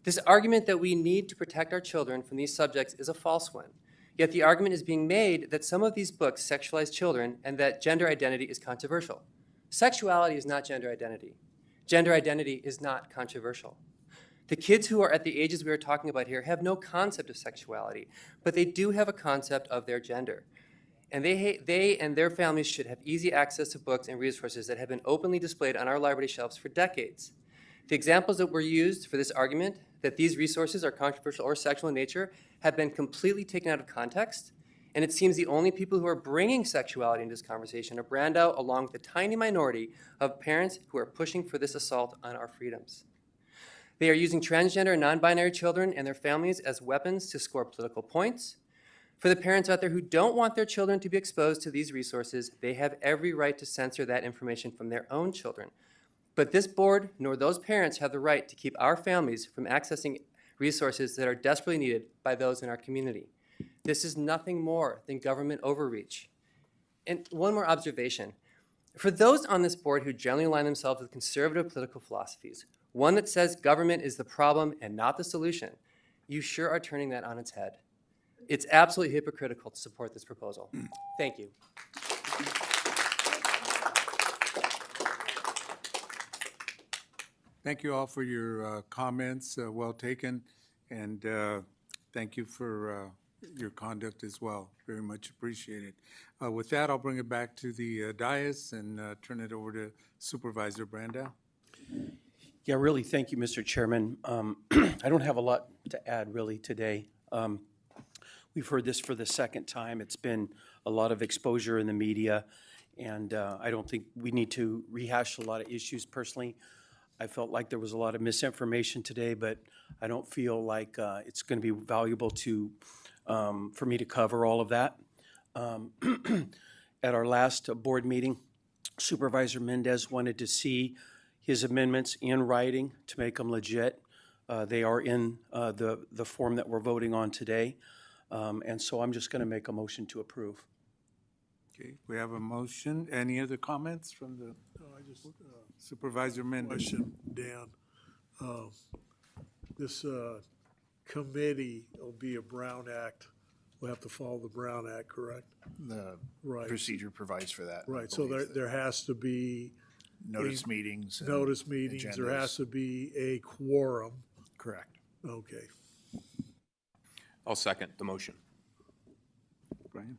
This argument that we need to protect our children from these subjects is a false one. Yet the argument is being made that some of these books sexualize children and that gender identity is controversial. Sexuality is not gender identity. Gender identity is not controversial. The kids who are at the ages we are talking about here have no concept of sexuality, but they do have a concept of their gender. And they and their families should have easy access to books and resources that have been openly displayed on our library shelves for decades. The examples that were used for this argument, that these resources are controversial or sexual in nature, have been completely taken out of context, and it seems the only people who are bringing sexuality into this conversation are Brandau, along with a tiny minority of parents who are pushing for this assault on our freedoms. They are using transgender and non-binary children and their families as weapons to score political points. For the parents out there who don't want their children to be exposed to these resources, they have every right to censor that information from their own children. But this board nor those parents have the right to keep our families from accessing resources that are desperately needed by those in our community. This is nothing more than government overreach. And one more observation. For those on this board who generally align themselves with conservative political philosophies, one that says government is the problem and not the solution, you sure are turning that on its head. It's absolutely hypocritical to support this proposal. Thank you. Thank you all for your comments, well taken, and thank you for your conduct as well. Very much appreciated. With that, I'll bring it back to the dais and turn it over to Supervisor Brandau. Yeah, really, thank you, Mr. Chairman. I don't have a lot to add really today. We've heard this for the second time. It's been a lot of exposure in the media, and I don't think we need to rehash a lot of issues personally. I felt like there was a lot of misinformation today, but I don't feel like it's going to be valuable to for me to cover all of that. At our last board meeting, Supervisor Mendez wanted to see his amendments in writing to make them legit. They are in the form that we're voting on today. And so I'm just going to make a motion to approve. Okay, we have a motion. Any other comments from the Supervisor Mendez? Question, Dan. This committee will be a Brown Act. We'll have to follow the Brown Act, correct? The Right. procedure provides for that. I Right, so believe. there has to be. Notice meetings and Notice meetings, there has agendas. to be a quorum. Correct. Okay. I'll second the motion. Brian?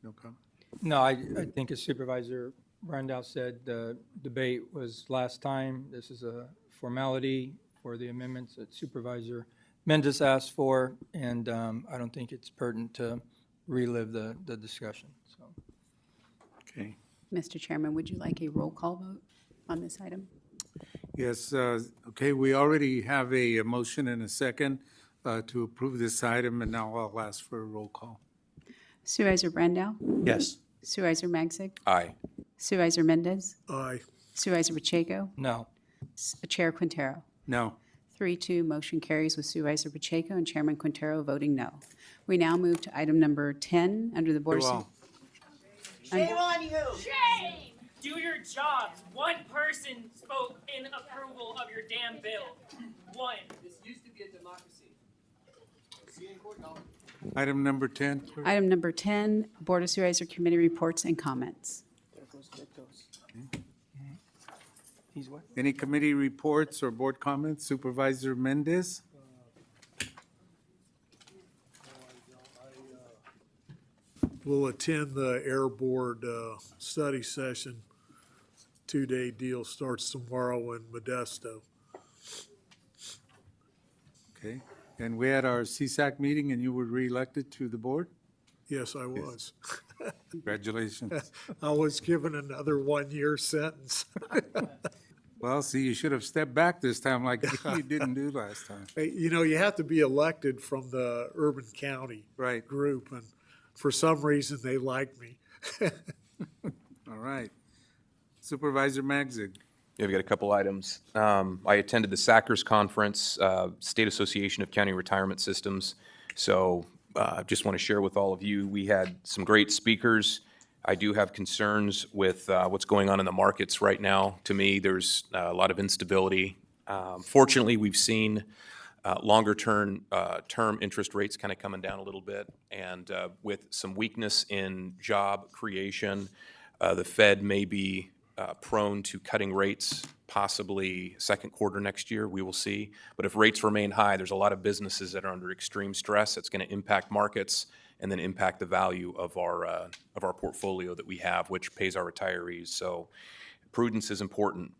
No comment? No, I think as Supervisor Brandau said, the debate was last time. This is a formality for the amendments that Supervisor Mendez asked for, and I don't think it's pertinent to relive the discussion, so. Okay. Mr. Chairman, would you like a roll call vote on this item? Yes, okay, we already have a motion and a second to approve this item, and now I'll ask for a roll call. Supervisor Brandau? Yes. Supervisor Magzig? Aye. Supervisor Mendez? Aye. Supervisor Pacheco? No. Chair Quintero? No. 3-2, motion carries with Supervisor Pacheco and Chairman Quintero voting no. We now move to item number 10 under the Board of Well, Shame on you! Shame! Do your jobs. One person spoke in approval of your damn bill. One. This used to be a democracy. See you in court, y'all. Item number 10, clerk. Item number 10, Board of Supervisor Committee reports and comments. He's what? Any committee reports or board comments? Supervisor Mendez? We'll attend the Air Board study session. 2-day deal starts tomorrow in Modesto. Okay. And we had our CSAC meeting and you were reelected to the board? Yes, I was. Congratulations. I was given another 1-year sentence. Well, see, you should have stepped back this time like you didn't do last time. Hey, you know, you have to be elected from the urban county Right. group, and for some reason, they like me. All right. Supervisor Magzig. Yeah, we've got a couple items. I attended the SACRS conference, State Association of County Retirement Systems. So just want to share with all of you, we had some great speakers. I do have concerns with what's going on in the markets right now. To me, there's a lot of instability. Fortunately, we've seen longer term interest rates kind of coming down a little bit. And with some weakness in job creation, the Fed may be prone to cutting rates possibly second quarter next year. We will see. But if rates remain high, there's a lot of businesses that are under extreme stress. That's going to impact markets and then impact the value of our portfolio that we have, which pays our retirees. So prudence is important.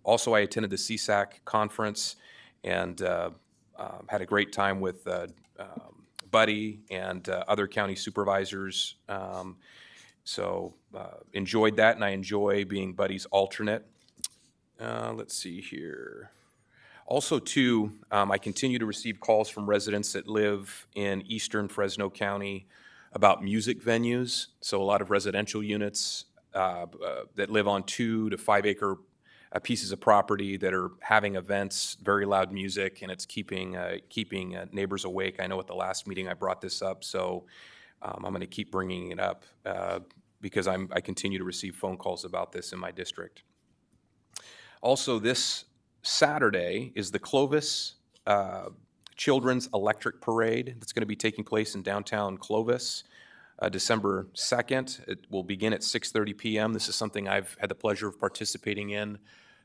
Also, I attended the CSAC conference and had a great time with Buddy and other county supervisors. So enjoyed that, and I enjoy being Buddy's alternate. Let's see here. Also, too, I continue to receive calls from residents that live in eastern Fresno County about music venues. So a lot of residential units that live on 2 to 5 acre pieces of property that are having events, very loud music, and it's keeping neighbors awake. I know at the last meeting I brought this up, so I'm going to keep bringing it up because I continue to receive phone calls about this in my district. Also, this Saturday is the Clovis Children's Electric Parade that's going to be taking place in downtown Clovis, December 2nd. It will begin at 6:30 p.m. This is something I've had the pleasure of participating in.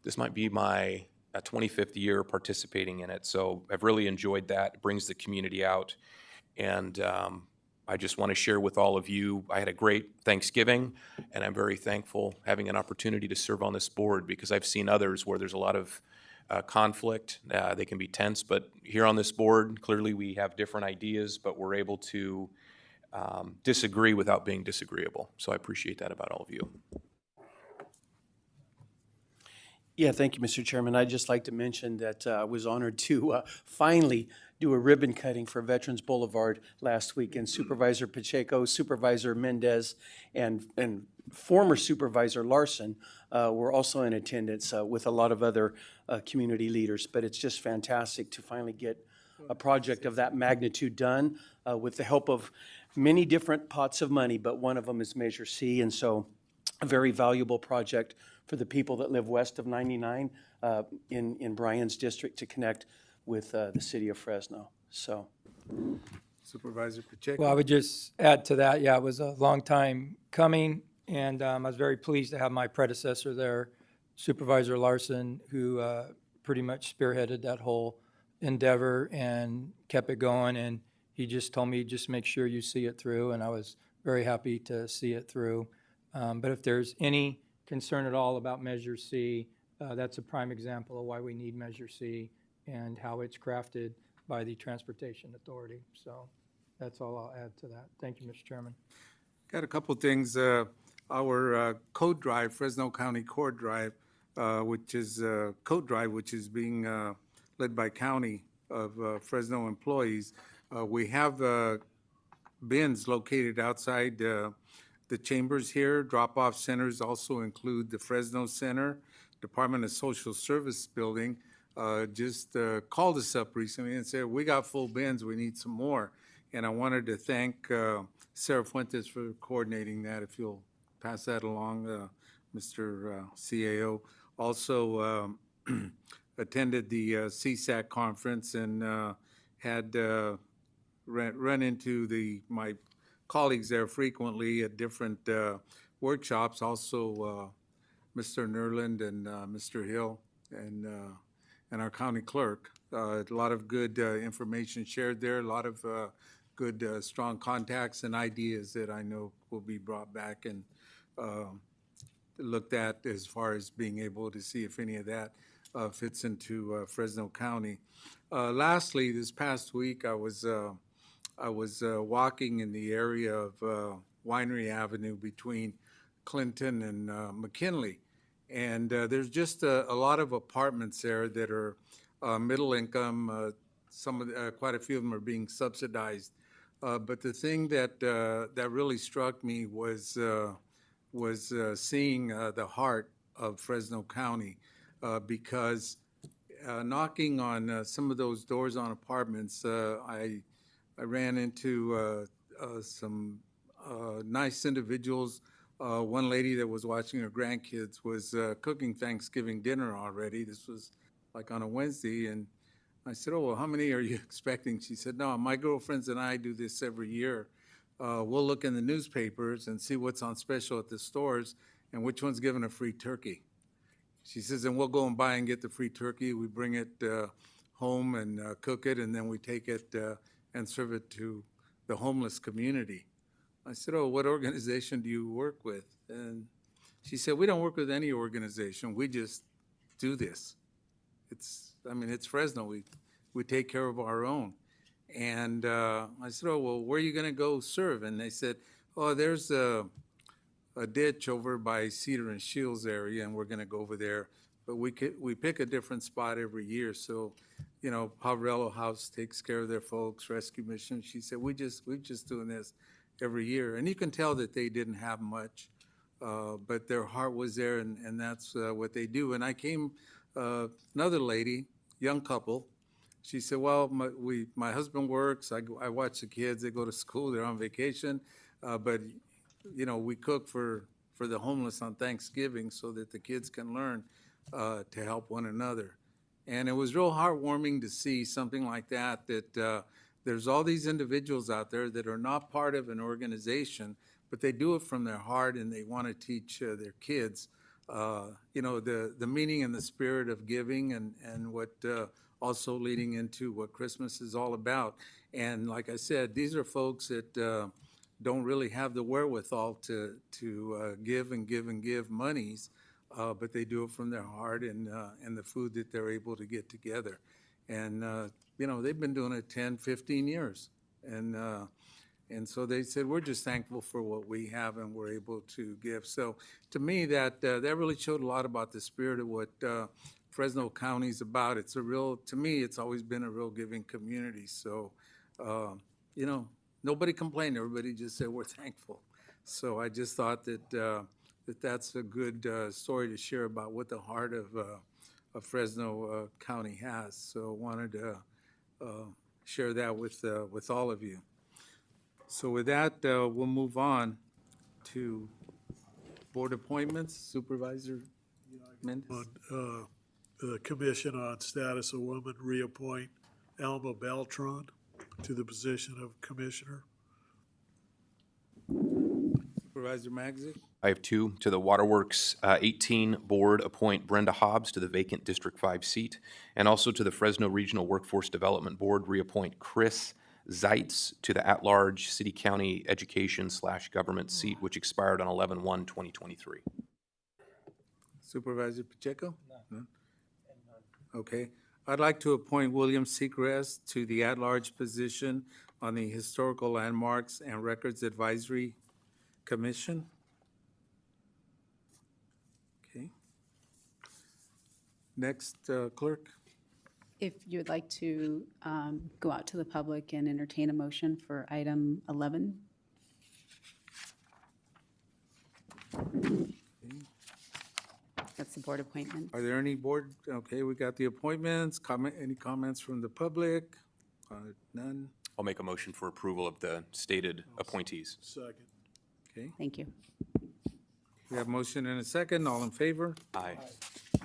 This might be my 25th year participating in it, so I've really enjoyed that. It brings the community out, and I just want to share with all of you, I had a great Thanksgiving, and I'm very thankful having an opportunity to serve on this board because I've seen others where there's a lot of conflict. They can be tense, but here on this board, clearly we have different ideas, but we're able to disagree without being disagreeable. So I appreciate that about all of you. Yeah, thank you, Mr. Chairman. I'd just like to mention that I was honored to finally do a ribbon cutting for Veterans Boulevard last week, and Supervisor Pacheco, Supervisor Mendez, and former Supervisor Larson were also in attendance with a lot of other community leaders. But it's just fantastic to finally get a project of that magnitude done with the help of many different pots of money, but one of them is Measure C, and so a very valuable project for the people that live west of 99 in Bryan's district to connect with the city of Fresno. So, Supervisor Pacheco. Well, I would just add to that, yeah, it was a long time coming, and I was very pleased to have my predecessor there, Supervisor Larson, who pretty much spearheaded that whole endeavor and kept it going, and he just told me, just make sure you see it through, and I was very happy to see it through. But if there's any concern at all about Measure C, that's a prime example of why we need Measure C and how it's crafted by the Transportation Authority. So that's all I'll add to that. Thank you, Mr. Chairman. Got a couple things. Our code drive, Fresno County Code Drive, which is being led by county of Fresno employees. We have bins located outside the chambers here. Drop-off centers also include the Fresno Center. Department of Social Service building just called us up recently and said, we got full bins, we need some more. And I wanted to thank Sarah Fuentes for coordinating that. If you'll pass that along, Mr. CAO. Also attended the CSAC conference and had run into my colleagues there frequently at different workshops. Also, Mr. Nerland and Mr. Hill and our county clerk. A lot of good information shared there, a lot of good, strong contacts and ideas that I know will be brought back and looked at as far as being able to see if any of that fits into Fresno County. Lastly, this past week, I was walking in the area of Winery Avenue between Clinton and McKinley. And there's just a lot of apartments there that are middle income. Quite a few of them are being subsidized. But the thing that really struck me was seeing the heart of Fresno County, because knocking on some of those doors on apartments, I ran into some nice individuals. One lady that was watching her grandkids was cooking Thanksgiving dinner already. This was like on a Wednesday, and I said, "Oh, well, how many are you expecting?" She said, "No, my girlfriends and I do this every year. We'll look in the newspapers and see what's on special at the stores and which one's giving a free turkey." She says, "And we'll go and buy and get the free turkey. We bring it home and cook it, and then we take it and serve it to the homeless community." I said, "Oh, what organization do you work with?" And she said, "We don't work with any organization. We just do this. It's Fresno. We take care of our own." And I said, "Oh, well, where are you going to go serve?" And they said, "Oh, there's a ditch over by Cedar and Shields area, and we're going to go over there. But we pick a different spot every year. So, Poverello House takes care of their folks, Rescue Mission." She said, we're just doing this every year." And you can tell that they didn't have much, but their heart was there, and that's what they do. And I came, another lady, young couple. She said, "Well, my husband works. I watch the kids. They go to school. They're on vacation. But, we cook for the homeless on Thanksgiving so that the kids can learn to help one another." And it was real heartwarming to see something like that, there's all these individuals out there that are not part of an organization, but they do it from their heart, and they want to teach their kids, the meaning and the spirit of giving, and what also leading into what Christmas is all about. And like I said, these are folks that don't really have the wherewithal to give and give and give monies, but they do it from their heart and the food that they're able to get together. And they've been doing it 10, 15 years. And so they said, "We're just thankful for what we have and we're able to give." So to me, that really showed a lot about the spirit of what Fresno County's about. To me, it's always been a real giving community. So, nobody complained. Everybody just said, "We're thankful." So I just thought that that's a good story to share about what the heart of Fresno County has. So wanted to share that with all of you. So with that, we'll move on to board appointments. Supervisor Mendez. On the Commission on Status of Women, reappoint Alma Beltran to the position of Commissioner. Supervisor Magzik. I have two. To the Waterworks 18 Board, appoint Brenda Hobbs to the vacant District 5 seat. And also to the Fresno Regional Workforce Development Board, reappoint Chris Zeitz to the at-large city-county education/government seat, which expired on 11/1/2023. Supervisor Pacheco? None. Okay. I'd like to appoint William Seacrest to the at-large position on the Historical Landmarks and Records Advisory Commission. Okay. Next, clerk. If you'd like to go out to the public and entertain a motion for item 11. That's the board appointment. Are there any board, okay, we got the appointments. Any comments from the public? None? I'll make a motion for approval of the stated appointees. Second. Okay. Thank you. We have motion and a second. All in favor? Aye.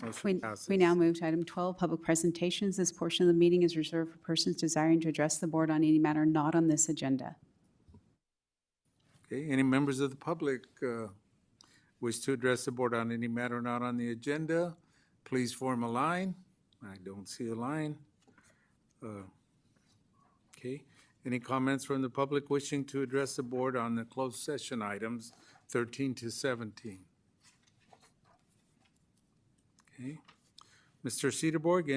Motion passes. We now move to item 12, public presentations. This portion of the meeting is reserved for persons desiring to address the board on any matter not on this agenda. Okay, any members of the public wish to address the board on any matter not on the agenda? Please form a line. I don't see a line. Okay, any comments from the public wishing to address the board on the closed session items 13 to 17? Okay. Mr. Cedarborg,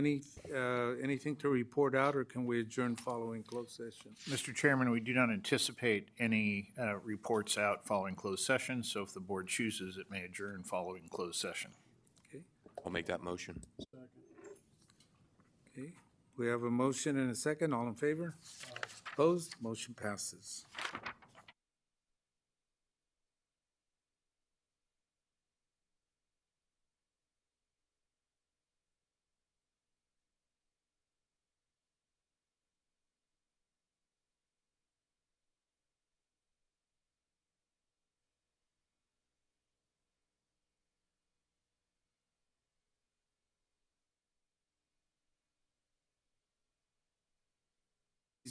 anything to report out, or can we adjourn following closed session? Mr. Chairman, we do not anticipate any reports out following closed session, so if the board chooses, it may adjourn following closed session. Okay. I'll make that motion. Okay, we have a motion and a second. All in favor? Opposed? Motion passes.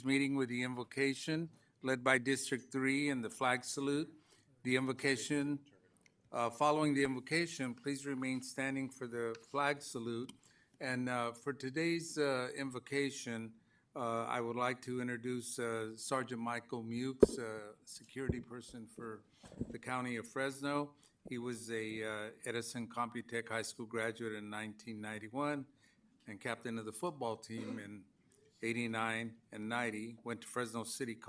Meeting with the invocation led by District 3 and the flag salute. The invocation, following the invocation, please remain standing for the flag salute. And for today's invocation, I would like to introduce Sergeant Michael Mukes, security person for the County of Fresno. He was a Edison Computech High School graduate in 1991 and captain of the football team in 89 and 90, went to Fresno City College